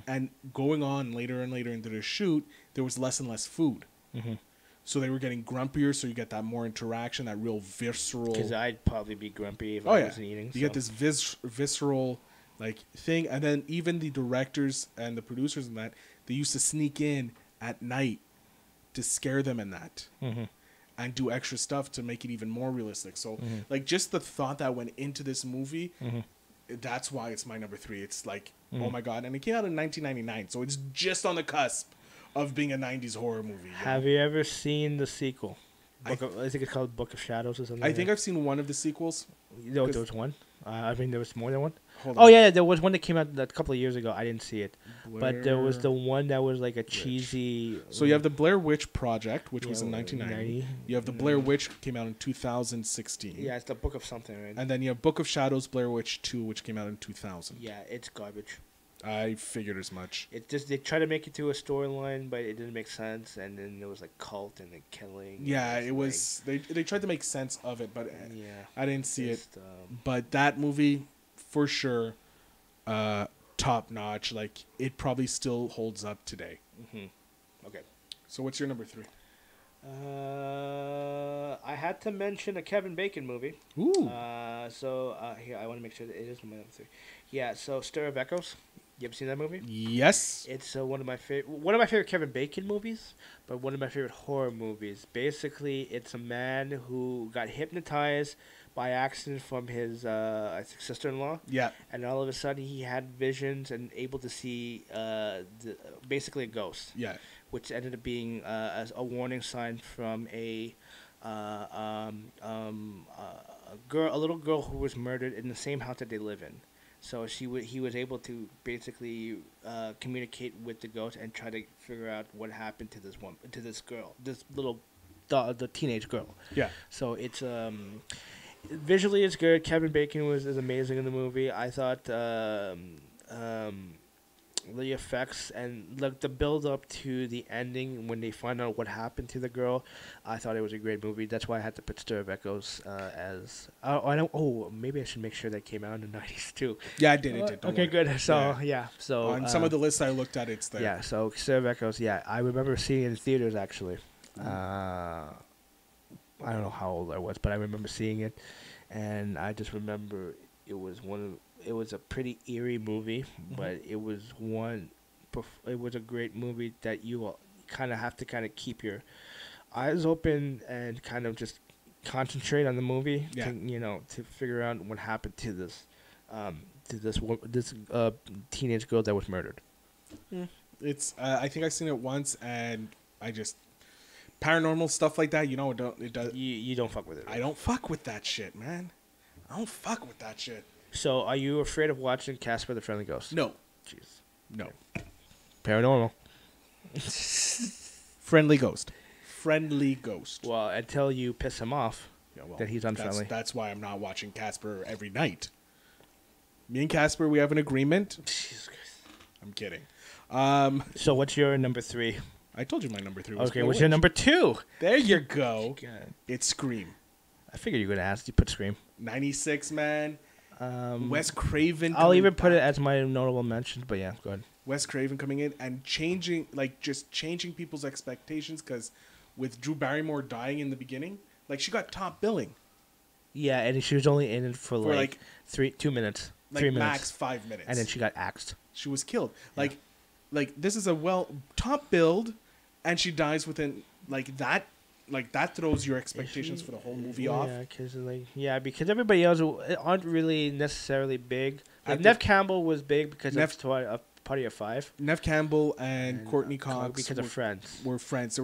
And going on later and later into the shoot, there was less and less food. So they were getting grumpier, so you get that more interaction, that real visceral...
Because I'd probably be grumpy if I wasn't eating.
You get this visceral thing. And then even the directors and the producers and that, they used to sneak in at night to scare them in that and do extra stuff to make it even more realistic. So just the thought that went into this movie, that's why it's my number 3. It's like, oh my God. And it came out in 1999. So it's just on the cusp of being a 90s horror movie.
Have you ever seen the sequel? I think it's called Book of Shadows or something.
I think I've seen one of the sequels.
There was one. There was more than one.
Hold on.
Yeah, there was one that came out a couple of years ago. I didn't see it, but there was the one that was like a cheesy.
So you have the Blair Witch Project, which was in 1990. You have the Blair Witch came out in 2016.
Yeah, it's the Book of something, right?
And then you have Book of Shadows, Blair Witch 2, which came out in 2000.
Yeah, it's garbage.
I figured as much.
It just they try to make it to a storyline, but it didn't make sense. And then there was like cult and the killing.
Yeah, it was. They tried to make sense of it, but I didn't see it. But that movie, for sure, top notch. Like it probably still holds up today.
Okay.
So what's your number 3?
I had to mention a Kevin Bacon movie.
Ooh.
Here, I want to make sure that it is my number 3. Yeah, so Stir of Echoes. You ever seen that movie?
Yes.
It's one of my favorite Kevin Bacon movies, but one of my favorite horror movies. Basically, it's a man who got hypnotized by accident from his I think sister-in-law.
Yeah.
And all of a sudden, he had visions and able to see basically a ghost.
Yeah.
Which ended up being as a warning sign from a little girl who was murdered in the same house that they live in. So he was able to basically communicate with the ghost and try to figure out what happened to this girl, this little the teenage girl.
Yeah.
So it's visually it's good. Kevin Bacon is amazing in the movie. I thought the effects and like the build up to the ending when they find out what happened to the girl, I thought it was a great movie. That's why I had to put Stir of Echoes as I don't. Oh, maybe I should make sure that came out in the 90s too.
Yeah, I did. It did.
Okay, good. So yeah. So
on some of the lists I looked at, it's there.
Yeah. So Stir of Echoes. Yeah, I remember seeing it in theaters actually. I don't know how old I was, but I remember seeing it, and I just remember it was it was a pretty eerie movie, but it was a great movie that you kind of have to kind of keep your eyes open and kind of just concentrate on the movie to figure out what happened to this teenage girl that was murdered.
It's I think I've seen it once, and I just paranormal stuff like that. You don't fuck with it. Right? I don't fuck with that shit, man. I don't fuck with that shit.
So, are you afraid of watching Casper the Friendly Ghost?
No.
Jeez.
No.
Paranormal.
Friendly ghost. Friendly ghost.
Well, until you piss him off, that he's unfriendly.
That's why I'm not watching Casper every night. Me and Casper, we have an agreement.
Jesus Christ.
I'm kidding.
So, what's your number 3?
I told you my number 3 was
Okay, what's your number 2?
There you go.
God.
It's Scream.
I figured you were going to ask. You put Scream.
96, man. Wes Craven.
I'll even put it as my notable mention, but yeah, go ahead.
Wes Craven coming in and changing people's expectations, because with Drew Barrymore dying in the beginning, like she got top billing.
Yeah, and she was only in it for like 2 minutes.
Like
3 minutes.
Max 5 minutes.
And then she got axed.
She was killed. Like this is a top build, and she dies within that. Like that throws your expectations for the whole movie off.
Yeah, because everybody else aren't really necessarily big. Like Neve Campbell was big because of Party of 5.
Neve Campbell and Courtney Cox
because of Friends.
Were friends. They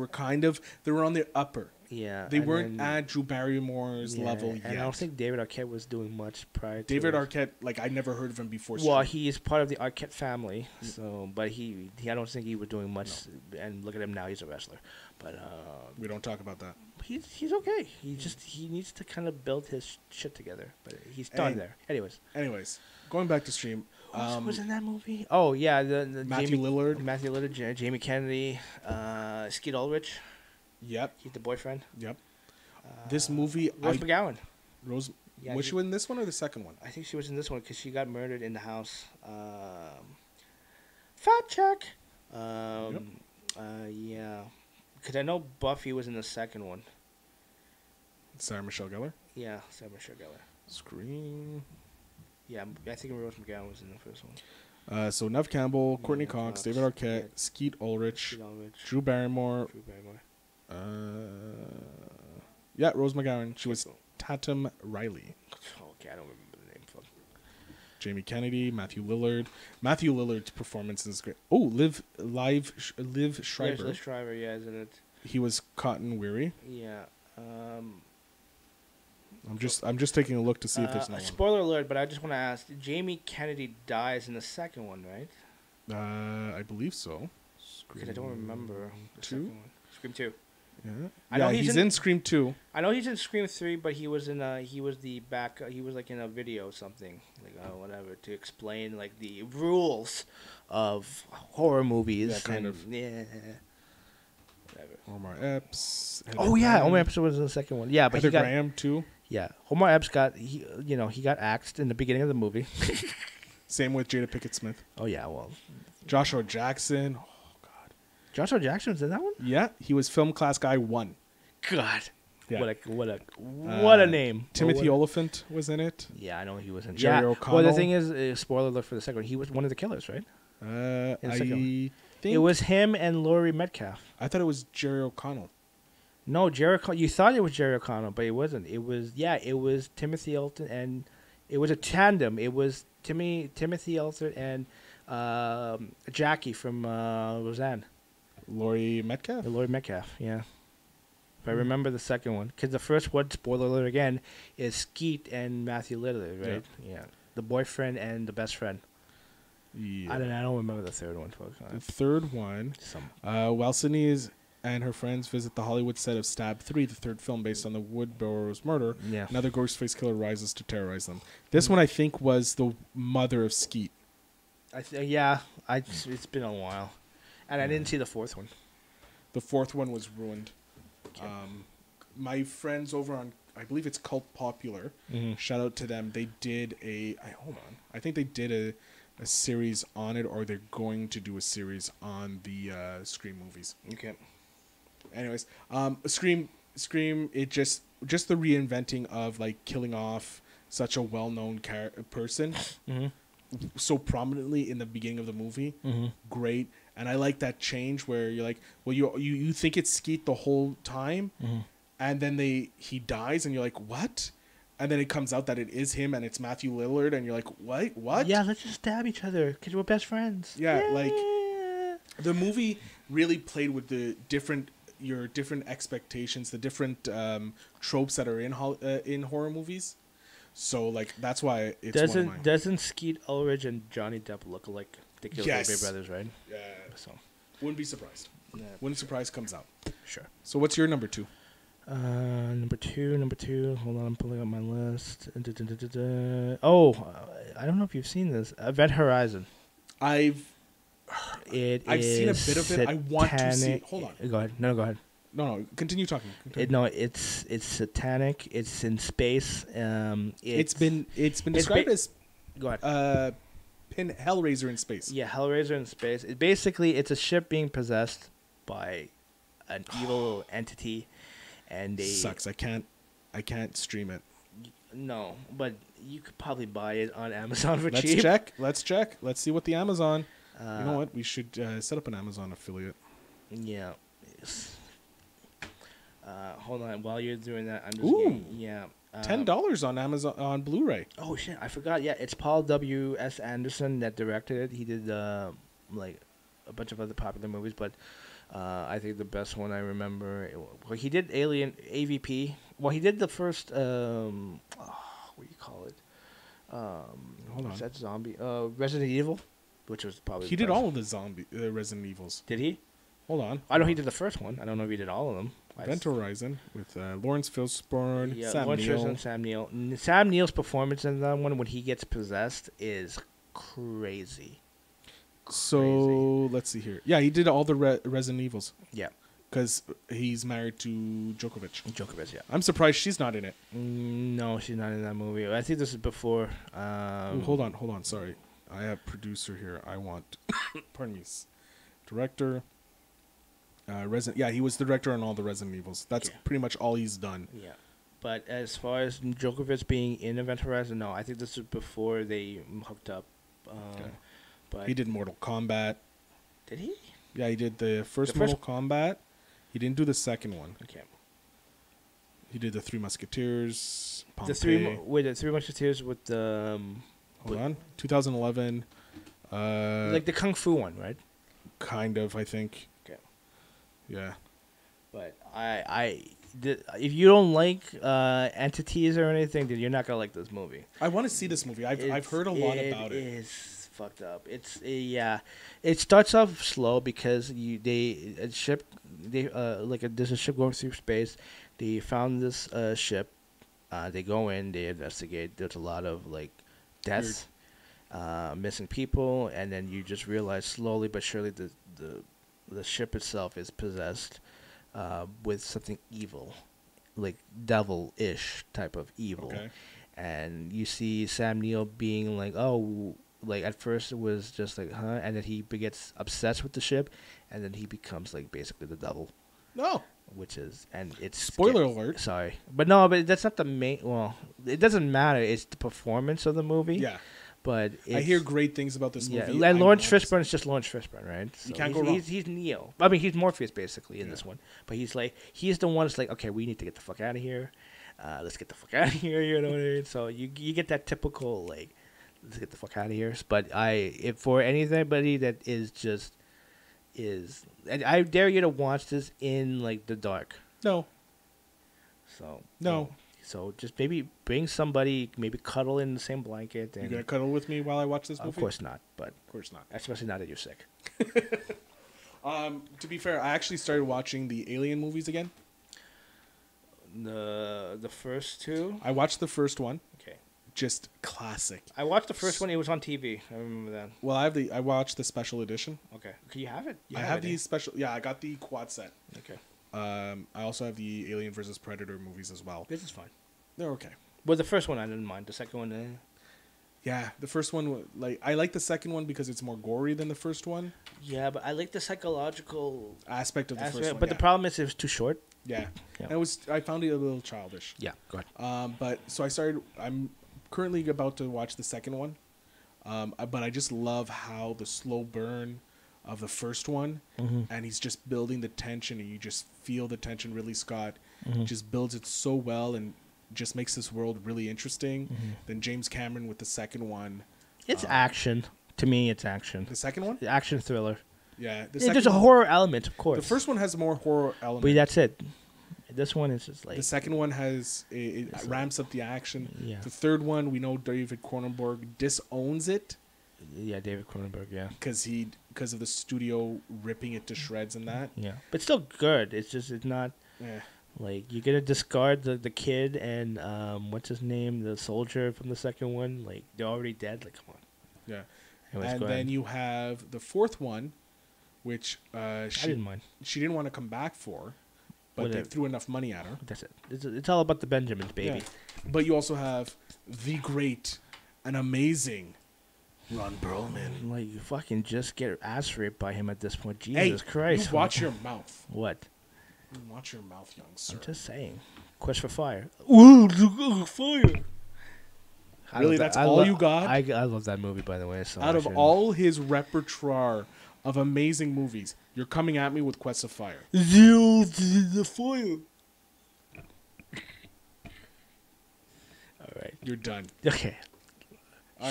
were on the upper.
Yeah.
They weren't at Drew Barrymore's level yet.
And I don't think David Arquette was doing much prior to
David Arquette, I never heard of him before.
Well, he is part of the Arquette family, but I don't think he was doing much. No. And look at him now; he's a wrestler. But
we don't talk about that.
He's okay. He needs to kind of build his shit together, but he's done there. Anyways,
going back to Stream.
Who was in that movie? Oh yeah, the
Matthew Lillard,
Jamie Kennedy, Skeet Ulrich.
Yep.
He's the boyfriend.
Yep. This movie...
Rose McGowan.
Yeah, was she in this one or the second one?
I think she was in this one because she got murdered in the house. Fact check. Yeah. Because I know Buffy was in the second one.
Sarah Michelle Gellar?
Yeah, Sarah Michelle Gellar.
Scream.
Yeah, I think Rose McGowan was in the first one.
So Neve Campbell, Courtney Cox, David Arquette, Skeet Ulrich, Drew Barrymore. Rose McGowan. She was Tatum Riley.
Okay, I don't remember the name. Fuck.
Jamie Kennedy, Matthew Lillard. Matthew Lillard's performance is great. Oh, Liv Schreiber.
Liv Schreiber, yeah, isn't it?
He was Cotton Weary.
Yeah.
I'm just taking a look to see if there's no
spoiler alert, but I just want to ask: Jamie Kennedy dies in the second one, right?
I believe so.
Because I don't remember the second one. Scream 2.
Yeah. I know he's in Scream 2.
I know he's in Scream 3, but he was in he was like in a video or something, whatever, to explain like the rules of horror movies.
Yeah, kind of.
Yeah. Whatever.
Omar Epps.
Omar Epps was in the second one. Yeah, but
Heather Graham too.
Yeah, Omar Epps got he got axed in the beginning of the movie.
Same with Jada Pinkett Smith.
Oh yeah, well.
Joshua Jackson.
Joshua Jackson was in that one?
Yeah, he was Film Class Guy 1.
God.
Yeah.
What a name.
Timothy Oliphant was in it.
Yeah, I know he was in.
Jerry
Yeah.
O'Connell.
Well, the thing is, spoiler alert for the second one. He was one of the killers, right?
I think
It was him and Laurie Metcalf.
I thought it was Jerry O'Connell.
No, Jerry. You thought it was Jerry O'Connell, but it wasn't. It was Timothy Alton, and it was a tandem. It was Timothy Alton and Jackie from Roseanne.
Laurie Metcalf.
Laurie Metcalf. Yeah. If I remember the second one, because the first one, spoiler alert again, is Skeet and Matthew Lillard, right? Yeah. The boyfriend and the best friend.
Yeah.
I don't remember the third one.
The third one, while Sydney and her friends visit the Hollywood set of Stab 3, the third film based on the Woodboro's murder, another Ghostface killer rises to terrorize them. This one, I think, was the mother of Skeet.
It's been a while. And I didn't see the fourth one.
The fourth one was ruined. Okay. My friends over on, I believe it's Cult Popular, shout out to them. They did I think they did a series on it, or they're going to do a series on the Scream movies.
Okay.
Anyways, Scream, it just the reinventing of like killing off such a well-known person so prominently in the beginning of the movie. Great. And I like that change where you're like, well, you think it's Skeet the whole time, and then he dies, and you're like, what? And then it comes out that it is him, and it's Matthew Lillard, and you're like, what?
Yeah, let's just stab each other because we're best friends.
Yeah, like the movie really played with your different expectations, the different tropes that are in horror movies. So like that's why it's
doesn't Skeet Ulrich and Johnny Depp look like the Gilbert brothers, right?
Yeah.
So
wouldn't be surprised. Yeah. When Surprise comes out.
Sure.
So what's your number two?
Number two. Hold on, I'm pulling up my list. I don't know if you've seen this. Event Horizon.
I've seen a bit of it. I want to see. Hold on.
Go ahead. No, go ahead.
No. Continue talking.
It's satanic. It's in space.
It's been described as.
Go ahead.
Hellraiser in space.
Yeah, Hellraiser in space. It's a ship being possessed by an evil entity, and
sucks. I can't stream it.
No, but you could probably buy it on Amazon for cheap.
Let's check. Let's see what the Amazon. You know what? We should set up an Amazon affiliate.
Yeah. Hold on. While you're doing that, I'm just
$10 on Amazon on Blu-ray.
Oh shit! I forgot. Yeah, it's Paul W.S. Anderson that directed it. He did like a bunch of other popular movies, but I think the best one I remember. Well, he did Alien AVP. Well, he did the first. What do you call it?
Hold on.
Is that zombie? Resident Evil, which was probably.
He did all of the zombie Resident Evils.
Did he?
Hold on.
I know he did the first one. I don't know if he did all of them.
Event Horizon with Lawrence Fishburne, Sam Neill.
And Sam Neill. Sam Neill's performance in that one when he gets possessed is crazy.
So let's see here. Yeah, he did all the Resident Evils.
Yeah,
because he's married to Djokovic.
Yeah.
I'm surprised she's not in it.
No, she's not in that movie. I think this is before.
Hold on. Sorry, I have producer here. I want. Pardon me. Director. He was the director on all the Resident Evils. That's pretty much all he's done.
Yeah, but as far as Djokovic being in Event Horizon, no, I think this is before they hooked up. But
he did Mortal Kombat.
Did he?
Yeah, he did the first Mortal Kombat. He didn't do the second one.
Okay.
He did the Three Musketeers.
The Three Musketeers with the.
Hold on, 2011.
Like the Kung Fu one, right?
Kind of, I think.
Okay.
Yeah.
But if you don't like entities or anything, then you're not gonna like this movie.
I want to see this movie. I've heard a lot about it.
It is fucked up. It starts off slow because there's a ship going through space. They found this ship. They go in. They investigate. There's a lot of like deaths, missing people, and then you just realize slowly but surely the ship itself is possessed with something evil, like devil-ish type of evil.
Okay.
And you see Sam Neill being like, oh, like at first it was just like, huh? And then he gets obsessed with the ship, and then he becomes like basically the devil.
No.
Which is, and it's
spoiler alert.
Sorry, but that's not the main. Well, it doesn't matter. It's the performance of the movie.
Yeah,
but
I hear great things about this movie.
Yeah, and Lawrence Fishburne is just Lawrence Fishburne, right? So
you can't go wrong.
He's Neo. I mean, he's Morpheus basically in this one. But he's the one that's like, okay, we need to get the fuck out of here. Let's get the fuck out of here. You know what I mean? So you get that typical like, let's get the fuck out of here. But if for anybody that I dare you to watch this in like the dark.
No.
So
no.
So just maybe bring somebody, maybe cuddle in the same blanket. And
you gonna cuddle with me while I watch this movie?
Of course not. But
of course not.
Especially now that you're sick.
To be fair, I actually started watching the Alien movies again.
The first two.
I watched the first one.
Okay.
Just classic.
I watched the first one. It was on TV. I remember that.
Well, I watched the special edition.
Okay. You have it?
I have the special. Yeah, I got the quad set.
Okay.
I also have the Alien vs. Predator movies as well.
This is fine.
They're okay.
Well, the first one I didn't mind. The second one,
Yeah, the first one, I like the second one because it's more gory than the first one.
Yeah, but I like the psychological
aspect of the first one.
But the problem is it was too short.
Yeah. And I found it a little childish.
Yeah, go ahead.
But so I'm currently about to watch the second one. But I just love how the slow burn of the first one, and he's just building the tension, and you just feel the tension. Ridley Scott just builds it so well and just makes this world really interesting. Then James Cameron with the second one.
It's action. To me, it's action.
The second one?
The action thriller.
Yeah.
There's a horror element, of course.
The first one has more horror element.
But that's it. This one is just like...
The second one has... It ramps up the action.
Yeah.
The third one, we know David Cronenberg disowns it.
Yeah, David Cronenberg, yeah.
Because of the studio ripping it to shreds and that.
Yeah. But still good. It's not...
Yeah.
Like, you're going to discard the kid and, what's his name? The soldier from the second one. Like, they're already dead. Like, come on.
Yeah.
Anyways,
and then you have the fourth one, which
I didn't mind.
She didn't want to come back for, but they threw enough money at her.
That's it. It's all about the Benjamins, baby.
Yeah. But you also have the great and amazing Ron Perlman.
Like, you fucking just get ass raped by him at this point. Jesus Christ.
You watch your mouth.
What?
You watch your mouth, young sir.
I'm just saying. Quest for fire. Ooh, fire.
Really, that's all you got?
I love that movie, by the way. So
out of all his repertoire of amazing movies, you're coming at me with Quest of Fire.
The fire. All right.
You're done.
Okay.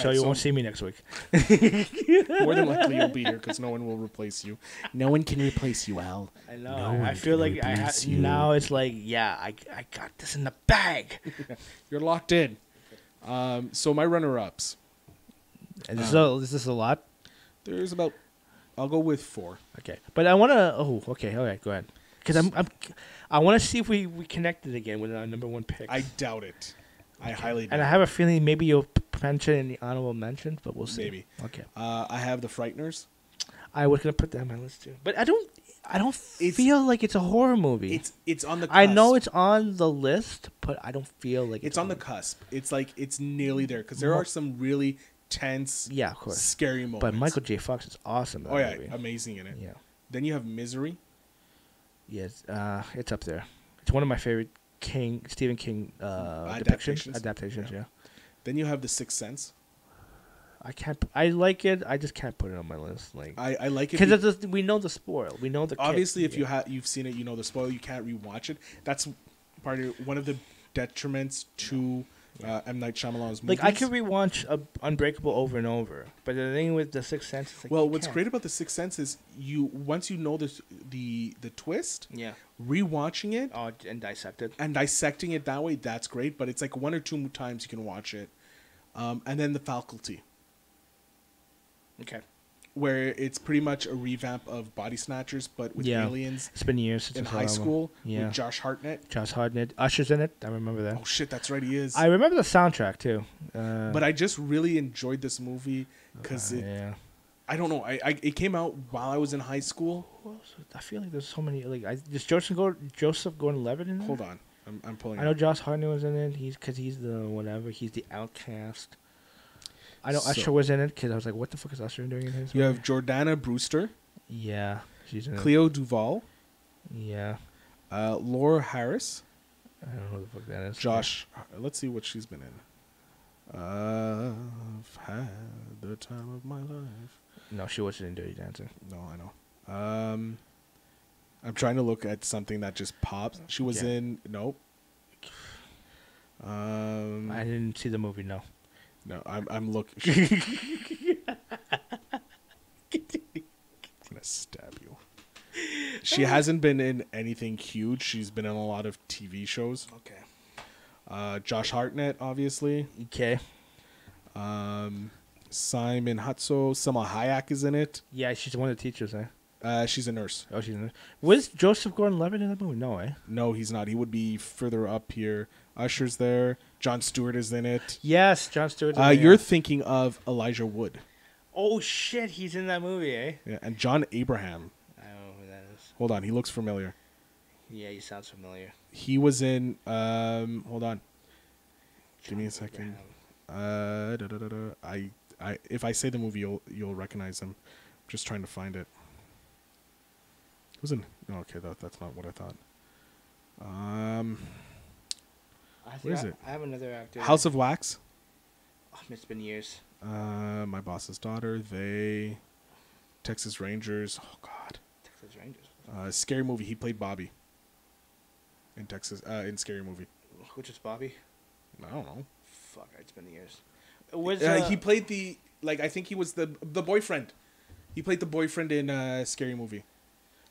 So you won't see me next week.
More than likely you'll be here because no one will replace you. No one can replace you, Al.
I know. I feel like now it's like, yeah, I got this in the bag.
You're locked in. So my runner-ups.
Is this a lot?
There's about... I'll go with 4.
Okay. But I want to... Oh, okay. All right, go ahead. Because I want to see if we connected again with our number 1 pick.
I doubt it. I highly doubt it.
And I have a feeling maybe you'll mention in the honorable mentions, but we'll see.
Maybe.
Okay.
I have The Frighteners.
I was going to put that on my list too. But I don't feel like it's a horror movie.
It's on the cusp.
I know it's on the list, but I don't feel like
it's on the cusp. It's like it's nearly there because there are some really tense,
of course,
scary moments.
But Michael J. Fox is awesome.
Oh yeah, amazing in it.
Yeah.
Then you have Misery.
Yes, it's up there. It's one of my favorite Stephen King adaptations. Yeah.
Then you have The Sixth Sense.
I like it. I just can't put it on my list. Like
I like it
because we know the spoil. We know the
obviously if you've seen it, you know the spoil. You can't rewatch it. That's one of the detriments to M. Night Shyamalan's movies.
Like I could rewatch Unbreakable over and over, but the thing with The Sixth Sense is like,
well, what's great about The Sixth Sense is once you know the twist, rewatching it
and dissect it
and dissecting it that way, that's great. But it's like 1 or 2 times you can watch it, and then The Faculty.
Okay.
Where it's pretty much a revamp of Body Snatchers, but with aliens.
It's been years since
in high school with Josh Hartnett.
Usher's in it. I remember that.
Oh shit, that's right, he is.
I remember the soundtrack too.
But I just really enjoyed this movie because I don't know. It came out while I was in high school.
I feel like there's so many. Like, is Joseph Gordon-Levitt in it?
Hold on, I'm pulling.
I know Josh Hartnett was in it. He's the whatever. He's the outcast. I know Usher was in it because I was like, what the fuck is Usher doing in his movie?
You have Jordana Brewster.
Yeah, she's in
Cleo Duvall.
Yeah.
Laura Harris.
I don't know who the fuck that is.
Josh. Let's see what she's been in. I've had the time of my life.
No, she wasn't in Dirty Dancing.
No, I know. I'm trying to look at something that just pops. She was in. Nope.
I didn't see the movie. No.
No, I'm looking. I'm gonna stab you. She hasn't been in anything huge. She's been in a lot of TV shows.
Okay.
Josh Hartnett, obviously.
Okay.
Simon Hutso. Selma Hayek is in it.
Yeah, she's one of the teachers, eh?
She's a nurse.
Oh, she's a nurse. Was Joseph Gordon-Levitt in that movie? No, eh?
No, he's not. He would be further up here. Usher's there. Jon Stewart is in it.
Yes, Jon Stewart.
You're thinking of Elijah Wood.
Oh, shit. He's in that movie, eh?
Yeah, and John Abraham.
I don't know who that is.
Hold on. He looks familiar.
Yeah, he sounds familiar.
He was in... hold on. Give me a second. If I say the movie, you'll recognize him. I'm just trying to find it. It was in... No, okay, that's not what I thought. Where is it?
I have another actor.
House of Wax.
Oh, it's been years.
My Boss's Daughter. They. Texas Rangers. Oh God.
Texas Rangers.
Scary Movie. He played Bobby. In Texas. In Scary Movie.
Which is Bobby?
I don't know.
Fuck, it's been years. Was
he played the I think he was the boyfriend. He played the boyfriend in Scary Movie.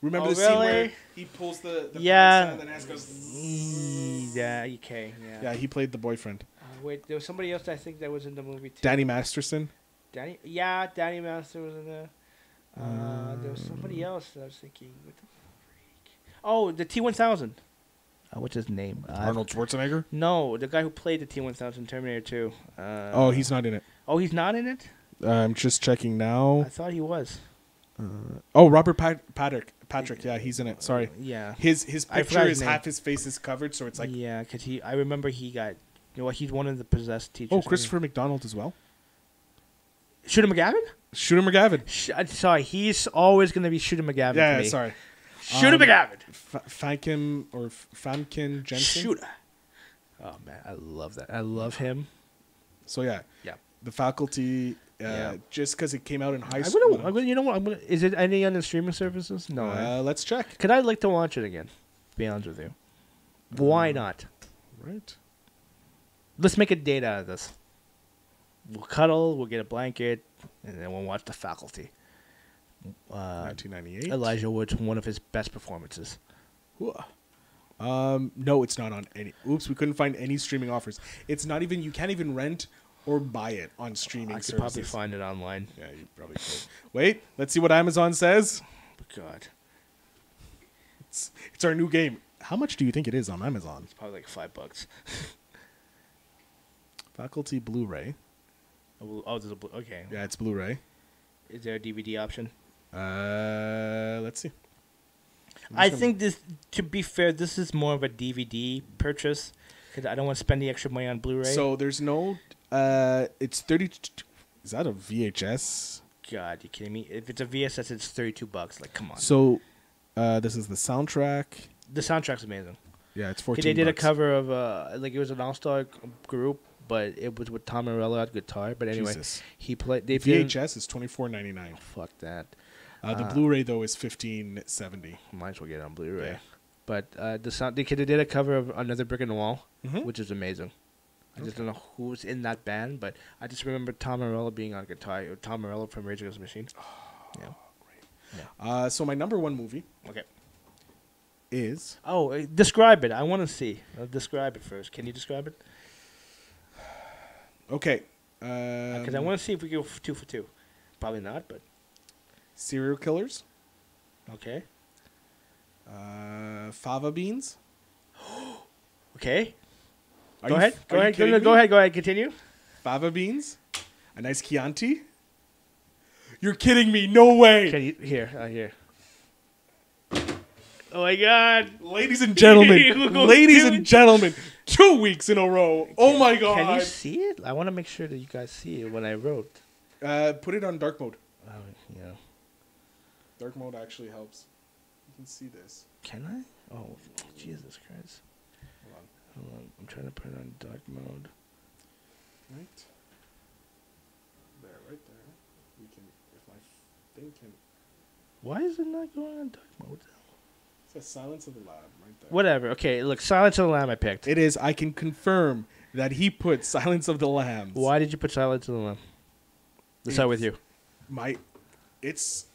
Remember the scene where he pulls the pants down and then ass goes.
Yeah, okay, yeah.
Yeah, he played the boyfriend.
Wait, there was somebody else I think that was in the movie too.
Danny Masterson.
Danny Masterson was in there. There was somebody else that I was thinking. What the freak? Oh, the T-1000. What's his name?
Arnold Schwarzenegger?
No, the guy who played the T-1000 Terminator 2.
Oh, he's not in it.
Oh, he's not in it?
I'm just checking now.
I thought he was.
Robert Patrick. Yeah, he's in it. Sorry.
Yeah.
His picture is half his face is covered, so it's like.
Yeah, because I remember he got. You know what? He's one of the possessed teachers.
Oh, Christopher McDonald as well.
Shooter McGavin?
Shooter McGavin.
Sorry, he's always going to be Shooter McGavin.
Yeah,
to me.
sorry.
Shooter McGavin.
Famkin Jensen.
Shooter. Oh man, I love that. I love him.
So yeah.
Yeah.
The Faculty. Just because it came out in high school.
You know what? Is it any on the streaming services? No.
Let's check.
Could I like to watch it again? To be honest with you. Why not?
Right.
Let's make a date out of this. We'll cuddle. We'll get a blanket, and then we'll watch The Faculty.
1998.
Elijah Wood's one of his best performances.
No, it's not on any. Oops, we couldn't find any streaming offers. It's not even. You can't even rent or buy it on streaming services.
I could probably find it online.
Yeah, you probably could. Wait, let's see what Amazon says.
God.
It's our new game. How much do you think it is on Amazon?
It's probably like $5.
Faculty Blu-ray.
Oh, there's a okay.
Yeah, it's Blu-ray.
Is there a DVD option?
Let's see.
I think this, to be fair, this is more of a DVD purchase because I don't want to spend the extra money on Blu-ray.
So there's no. It's 30. Is that a VHS?
God, you kidding me? If it's a VHS, it's $32. Like, come on.
So, this is the soundtrack.
The soundtrack's amazing.
Yeah, it's $14.
They did a cover of it was an all-star group, but it was with Tom Morello at guitar. But anyway,
Jesus.
he played.
VHS is $24.99.
Fuck that.
The Blu-ray though is $15.70.
Might as well get it on Blu-ray.
Yeah.
But they did a cover of Another Brick in the Wall,
Mm-hmm.
which is amazing. I just don't know who's in that band, but I just remember Tom Morello being on guitar. Tom Morello from Rage Against the Machine.
Oh,
yeah.
Great. Yeah. So my number one movie.
Okay.
Is.
Oh, describe it. I want to see. Describe it first. Can you describe it?
Okay.
Because I want to see if we go 2 for 2. Probably not, but.
Serial Killers.
Okay.
Fava Beans.
Okay.
Go
ahead. Go ahead. Continue.
Fava Beans. A nice Chianti. You're kidding me. No way.
Can you here. Oh my God.
Ladies and gentlemen, 2 weeks in a row. Oh my God.
Can you see it? I want to make sure that you guys see it when I wrote.
Put it on dark mode.
Oh, yeah.
Dark mode actually helps. can see this.
Can I? Oh, Jesus Christ. Hold on. I'm trying to put it on dark mode.
Right. There, right there. We can, if my thing can.
Why is it not going on dark mode?
It says Silence of the Lab right there.
Whatever. Okay, look, Silence of the Lamb I picked.
It is. I can confirm that he put Silence of the Lambs.
Why did you put Silence of the Lamb? Let's start with you.
It's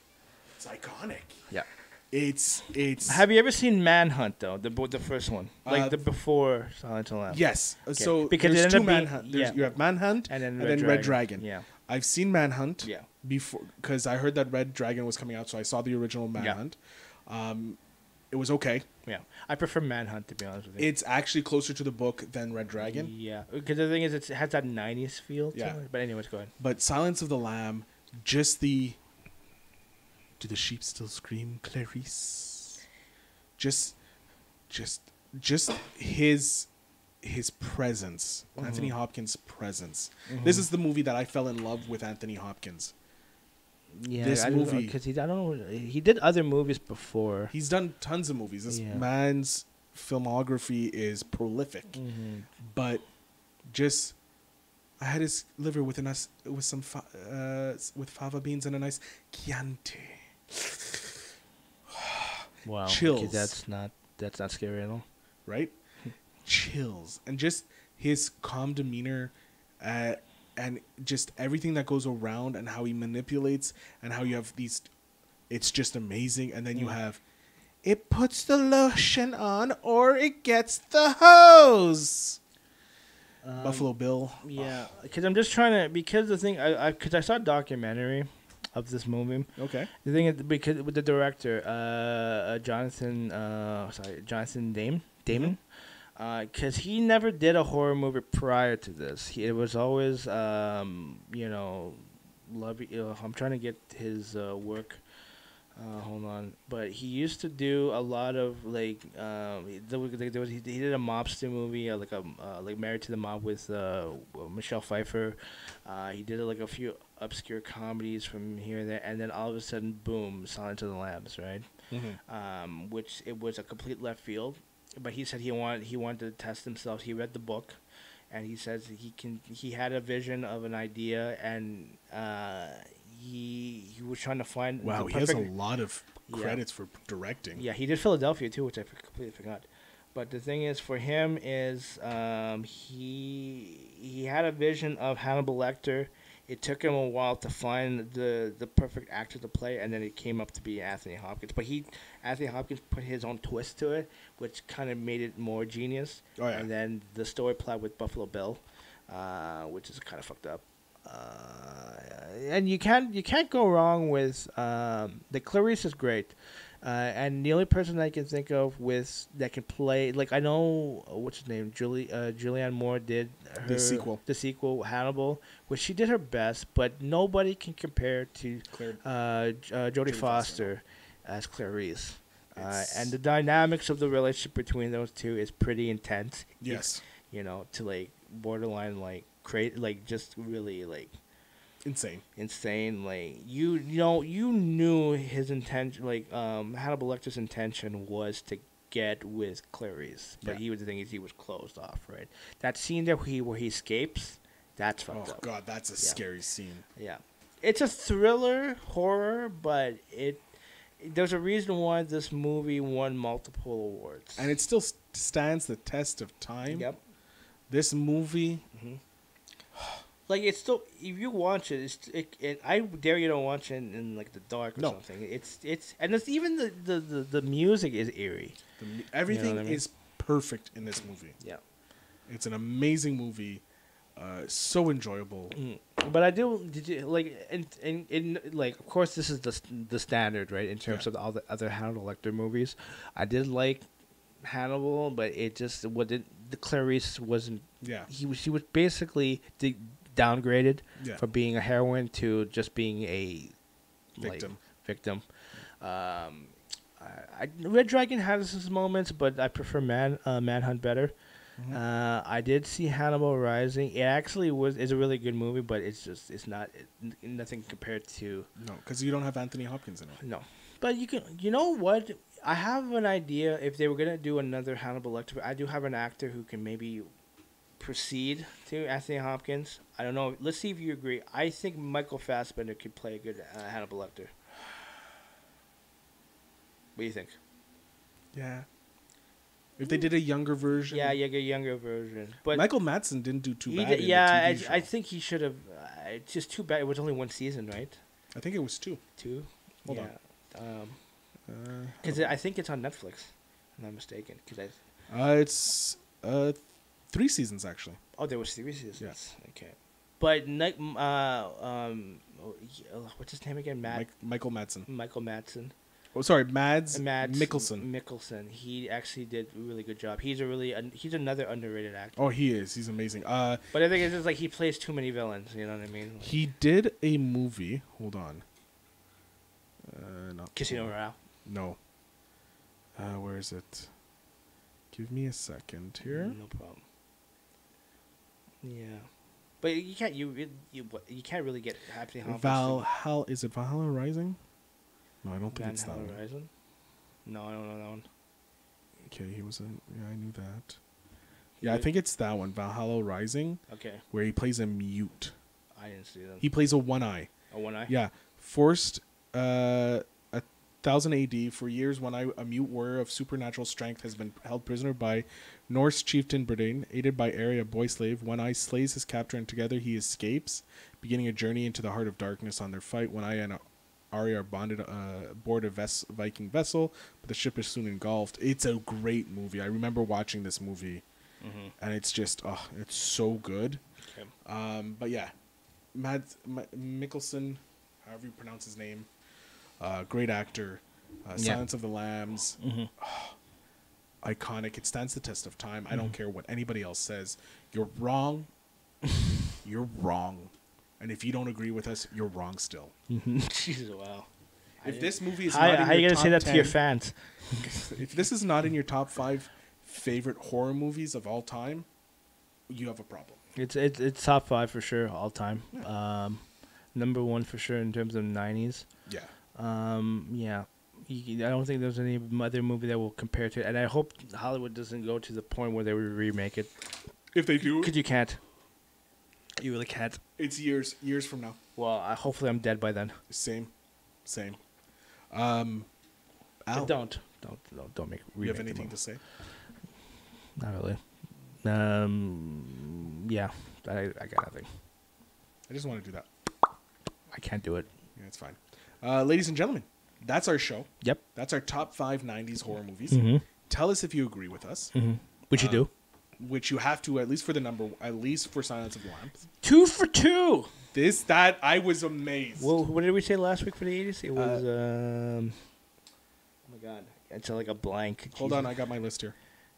iconic.
Yeah.
It's.
Have you ever seen Manhunt though? The first one, like the before Silence of the Lambs.
Yes. Okay. So
because
there's
two
Manhunt. You have Manhunt
and then
Red Dragon.
Yeah.
I've seen Manhunt.
Yeah.
Before, because I heard that Red Dragon was coming out, so I saw the original Manhunt. Yeah. It was okay.
Yeah, I prefer Manhunt, to be honest with you.
It's actually closer to the book than Red Dragon.
Yeah, because the thing is, it has that 90s feel to it. But anyways, go ahead.
But Silence of the Lamb, just the... Do the sheep still scream, Clarice? Just his presence, Anthony Hopkins' presence. This is the movie that I fell in love with Anthony Hopkins.
Yeah,
this movie,
because I don't know, he did other movies before.
He's done tons of movies. This man's filmography is prolific, but just I had his liver with some with fava beans and a nice Chianti.
Wow,
chills.
Okay, that's not scary at all,
right? Chills, and just his calm demeanor. And just everything that goes around and how he manipulates and how you have these, it's just amazing. And then you have, it puts the lotion on or it gets the hose. Buffalo Bill.
Yeah, because I'm just trying to, because the thing, because I saw a documentary of this movie.
Okay.
The thing is, because with the director, Jonathan Damon. Because he never did a horror movie prior to this. It was always, I'm trying to get his work. Hold on. But he used to do a lot of, like, he did a mobster movie, like Married to the Mob with Michelle Pfeiffer. He did, like, a few obscure comedies from here and there. And then all of a sudden, boom, Silence of the Lambs, right? Which it was a complete left field. But he said he wanted to test himself. He read the book, and he says he had a vision of an idea, and he was trying to find.
Wow, he has a lot of credits for directing.
Yeah, he did Philadelphia too, which I completely forgot. But the thing is, for him, is he had a vision of Hannibal Lecter. It took him a while to find the perfect actor to play, and then it came up to be Anthony Hopkins. But Anthony Hopkins put his own twist to it, which kind of made it more genius.
Oh, yeah.
And then the story plot with Buffalo Bill, which is kind of fucked up. And you can't go wrong with the Clarice is great. And the only person I can think of that can play, like, I know what's his name, Julianne Moore did the sequel Hannibal, which she did her best, but nobody can compare to Jodie Foster as Clarice. And the dynamics of the relationship between those two is pretty intense.
Yes,
to like borderline like just really like.
Insane.
Like you knew his intention. Like Hannibal Lecter's intention was to get with Clarice, but the thing is he was closed off. Right, that scene there where he escapes, that's fucked up.
Oh God, that's a scary scene.
Yeah, it's a thriller horror, but there's a reason why this movie won multiple awards,
and it still stands the test of time.
Yep,
this movie.
Like, it's still, if you watch it, I dare you to watch it in like the dark or something. It's and it's even the music is eerie.
Everything is perfect in this movie.
Yeah,
it's an amazing movie, so enjoyable.
But I do, in like, of course, this is the standard, right, in terms of all the other Hannibal Lecter movies. I did like Hannibal, but the Clarice wasn't. Yeah, she was basically downgraded from being a heroine to just being a victim. Red Dragon has his moments, but I prefer Manhunt better.
Mm-hmm.
I did see Hannibal Rising. It actually is a really good movie, but it's nothing compared to.
No, because you don't have Anthony Hopkins in it.
No, but you know what? I have an idea. If they were gonna do another Hannibal Lecter, I do have an actor who can maybe proceed to Anthony Hopkins. I don't know. Let's see if you agree. I think Michael Fassbender could play a good Hannibal Lecter. What do you think?
Yeah. If they did a younger version.
Yeah, a younger version. But
Michael Madsen didn't do too bad.
I think he should have. It's just too bad. It was only one season, right?
I think it was 2.
2.
Hold
on. Because I think it's on Netflix. If I'm not mistaken.
It's 3 seasons actually.
Oh, there was 3 seasons.
Yes.
Okay. But what's his name again?
Michael Madsen.
Michael Madsen.
Oh, sorry, Mads Mikkelsen.
Mikkelsen. He actually did a really good job. He's another underrated actor.
Oh, he is. He's amazing.
But I think it's just like he plays too many villains. You know what I mean? Like,
he did a movie. Hold on. Not
Casino Royale.
No. Where is it? Give me a second here.
No problem. Yeah, but you can't. You can't really get Happy
Valhalla. Is it Valhalla Rising? No, I don't think it's that one.
Horizon? No, I don't know that one.
Okay, he was in. Yeah, I knew that. Yeah, I think it's that one, Valhalla Rising.
Okay.
Where he plays a mute.
I didn't see that.
He plays a one-eye.
A one-eye?
Yeah. Forced 1000 AD. For years, one-eye, a mute warrior of supernatural strength, has been held prisoner by Norse chieftain Bredane. Aided by Arya, a boy slave, One-Eye slays his captor, and together he escapes, beginning a journey into the heart of darkness. On their fight, One-Eye and Arya are bonded aboard a Viking vessel, but the ship is soon engulfed. It's a great movie. I remember watching this movie, and it's just, it's so good. Okay. But yeah, Mads Mikkelsen, however you pronounce his name, great actor. Silence of the Lambs, iconic. It stands the test of time. I don't care what anybody else says. You're wrong. You're wrong. And if you don't agree with us, you're wrong still.
Jesus, wow.
If this movie is
how
not in
are you
your
gonna
top
say that
10,
to your fans?
If this is not in your top 5 favorite horror movies of all time, you have a problem.
It's top 5 for sure, all time. Yeah. Number 1 for sure in terms of 90s.
Yeah.
Yeah. I don't think there's any other movie that will compare to it, and I hope Hollywood doesn't go to the point where they would remake it.
If they do,
because you can't. You really can't.
It's years from now.
Well, hopefully I'm dead by then.
Same. Al,
don't make.
You have anything to say?
Not really. Yeah, I got nothing.
I just want to do that.
I can't do it.
Yeah, it's fine. Ladies and gentlemen, that's our show.
Yep.
That's our top 5 90s horror movies. Tell us if you agree with us.
Which you do.
Which you have to, at least for Silence of the Lambs.
2 for 2.
I was amazed.
Well, what did we say last week for the 80s? It was, oh my God. It's like a blank.
Hold on, I got my list here.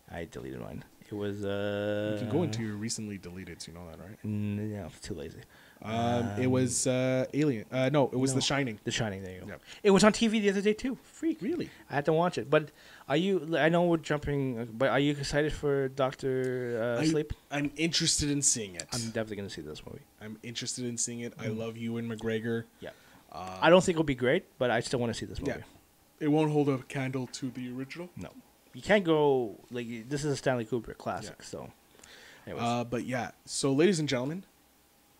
I deleted mine. It was,
You can go into your recently deleted, so you know that, right?
Yeah, I'm too lazy.
It was Alien. No, it was The Shining.
The Shining, there you go.
Yep.
It was on TV the other day, too. Freak.
Really?
I had to watch it. But I know we're jumping, but are you excited for Dr. Sleep?
I'm interested in seeing it.
I'm definitely going to see this movie.
I'm interested in seeing it. I love Ewan McGregor.
Yeah. I don't think it'll be great, but I still want to see this movie.
Yeah. It won't hold a candle to the original.
No. You can't go, this is a Stanley Kubrick classic, so. Anyways.
But yeah, so ladies and gentlemen,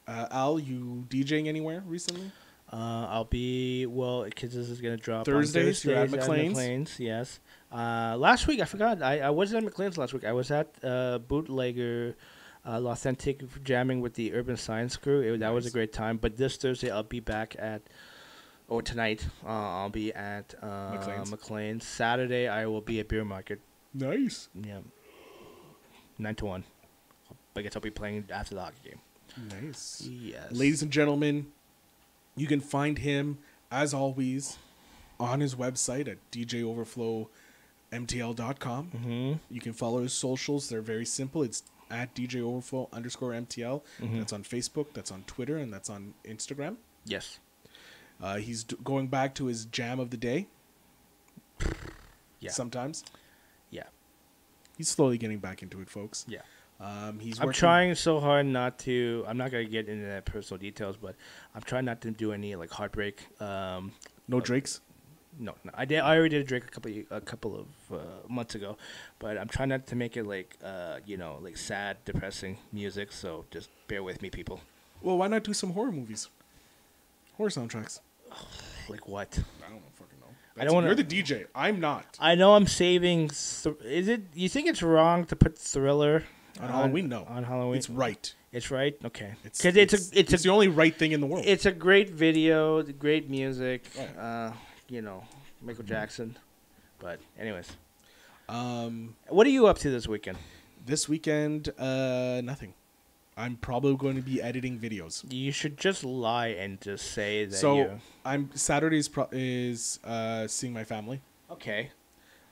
Al, you DJing anywhere recently?
I'll be, because this is going to drop
Thursdays. You're at
McLean's, yes. Last week, I forgot, I wasn't at McLean's last week. I was at Bootlegger, Authentic, jamming with the Urban Science crew. That was a great time. But this Thursday, I'll be back tonight, I'll be at McLean's. Saturday, I will be at Beer Market.
Nice.
Yeah. 9 to 1. I guess I'll be playing after the hockey game.
Nice.
Yes.
Ladies and gentlemen, you can find him, as always, on his website at djoverflowmtl.com. You can follow his socials. They're very simple. It's at djoverflow_mtl. That's on Facebook, that's on Twitter, and that's on Instagram.
Yes.
He's going back to his jam of the day.
Yeah.
Sometimes.
Yeah.
He's slowly getting back into it, folks.
Yeah.
He's
I'm
working.
trying so hard not to. I'm not gonna get into that personal details, but I'm trying not to do any like heartbreak.
No Drakes.
No, I did. I already did a Drake a couple of months ago, but I'm trying not to make it like like sad, depressing music. So just bear with me, people.
Well, why not do some horror movies? Horror soundtracks.
Like what?
I don't fucking know.
I don't want.
You're the DJ. I'm not.
I know I'm saving. Is it? You think it's wrong to put Thriller
on Halloween? No.
On Halloween,
it's right.
It's right. Okay.
Because it's the only right thing in the world.
It's a great video, great music.
Right.
Michael Jackson. But anyways, what are you up to this weekend?
This weekend, nothing. I'm probably going to be editing videos.
You should just lie and just say that.
So Saturday is seeing my family.
Okay.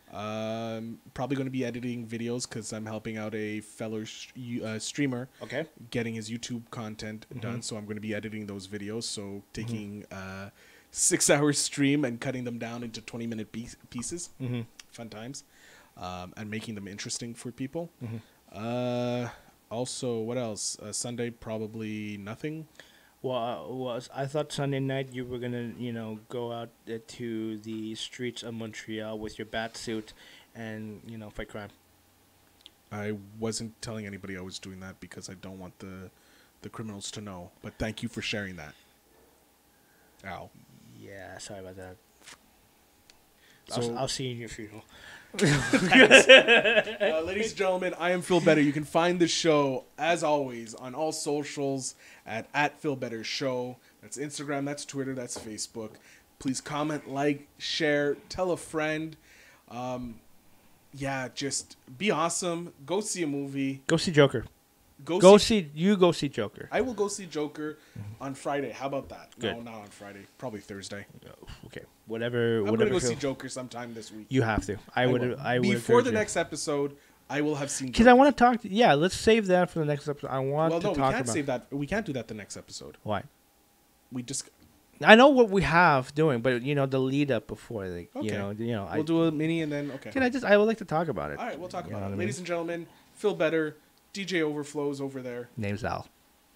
Probably going to be editing videos because I'm helping out a fellow streamer.
Okay.
Getting his YouTube content done, so I'm going to be editing those videos. So taking 6-hour stream and cutting them down into 20-minute pieces. Fun times, and making them interesting for people. Also, what else? Sunday, probably nothing.
Well, I thought Sunday night you were gonna, go out to the streets of Montreal with your bat suit, and fight crime.
I wasn't telling anybody I was doing that because I don't want the criminals to know. But thank you for sharing that. Ow.
Yeah, sorry about that.
So,
I'll see you in your funeral.
Ladies and gentlemen, I am Phil Better. You can find the show, as always, on all socials at Phil Better Show. That's Instagram, that's Twitter, that's Facebook. Please comment, like, share, tell a friend. Just be awesome. Go see a movie.
Go see Joker. Go see Joker.
I will go see Joker on Friday. How about that?
Good.
No, not on Friday. Probably Thursday.
Okay. Whatever.
I'm going to go see Joker sometime this week.
You have to. I would.
Before the next episode, I will have seen Joker.
Because I want to talk. Let's save that for the next episode. I want to talk about.
We can't save that. We can't do that the next episode.
Why?
I
know what we have doing, but the lead up before,
okay.
We'll
do a mini and then okay.
I would like to talk about it.
All right, we'll talk about it. Ladies and gentlemen, Phil Better, DJ Overflows over there.
Name's Al.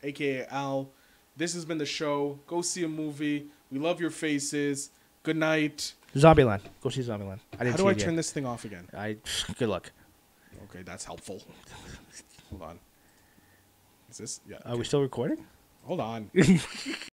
AKA Al. This has been the show. Go see a movie. We love your faces. Good night.
Zombieland. Go see Zombieland.
How do I turn this thing off again?
Good luck.
Okay, that's helpful. Hold on. Is this? Yeah.
Are we still recording?
Hold on.